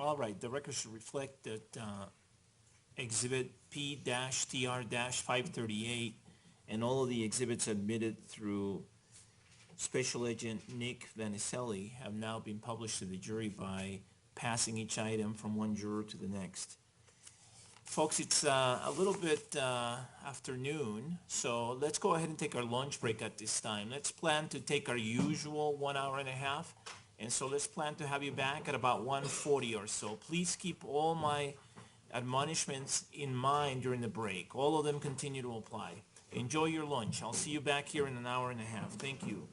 All right, the record should reflect that Exhibit P-TR-538 and all of the exhibits admitted through Special Agent Nick Vanicelli have now been published to the jury by passing each item from one juror to the next. Folks, it's a little bit afternoon, so let's go ahead and take our lunch break at this time. Let's plan to take our usual 1 hour and a half, and so let's plan to have you back at about 1:40 or so. Please keep all my admonishments in mind during the break. All of them continue to apply. Enjoy your lunch. I'll see you back here in an hour and a half. Thank you.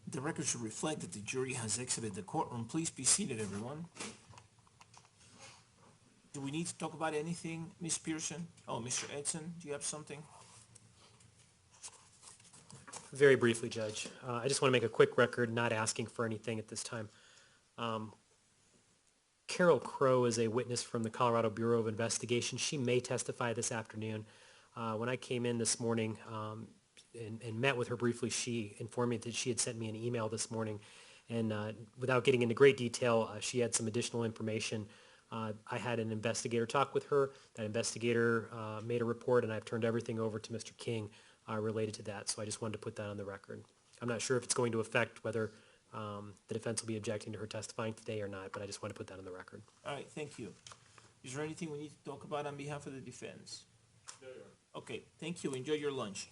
The record should reflect that the jury has exited the courtroom. Please be seated, everyone. Do we need to talk about anything, Ms. Pearson? Oh, Mr. Edson, do you have something? Very briefly, Judge. I just want to make a quick record, not asking for anything at this time. Carol Crow is a witness from the Colorado Bureau of Investigation. She may testify this afternoon. When I came in this morning and met with her briefly, she informed me that she had sent me an email this morning. And without getting into great detail, she had some additional information. I had an investigator talk with her. That investigator made a report, and I've turned everything over to Mr. King related to that. So I just wanted to put that on the record. I'm not sure if it's going to affect whether the defense will be objecting to her testifying today or not, but I just want to put that on the record. All right, thank you. Is there anything we need to talk about on behalf of the defense? No, Your Honor. Okay, thank you. Enjoy your lunch.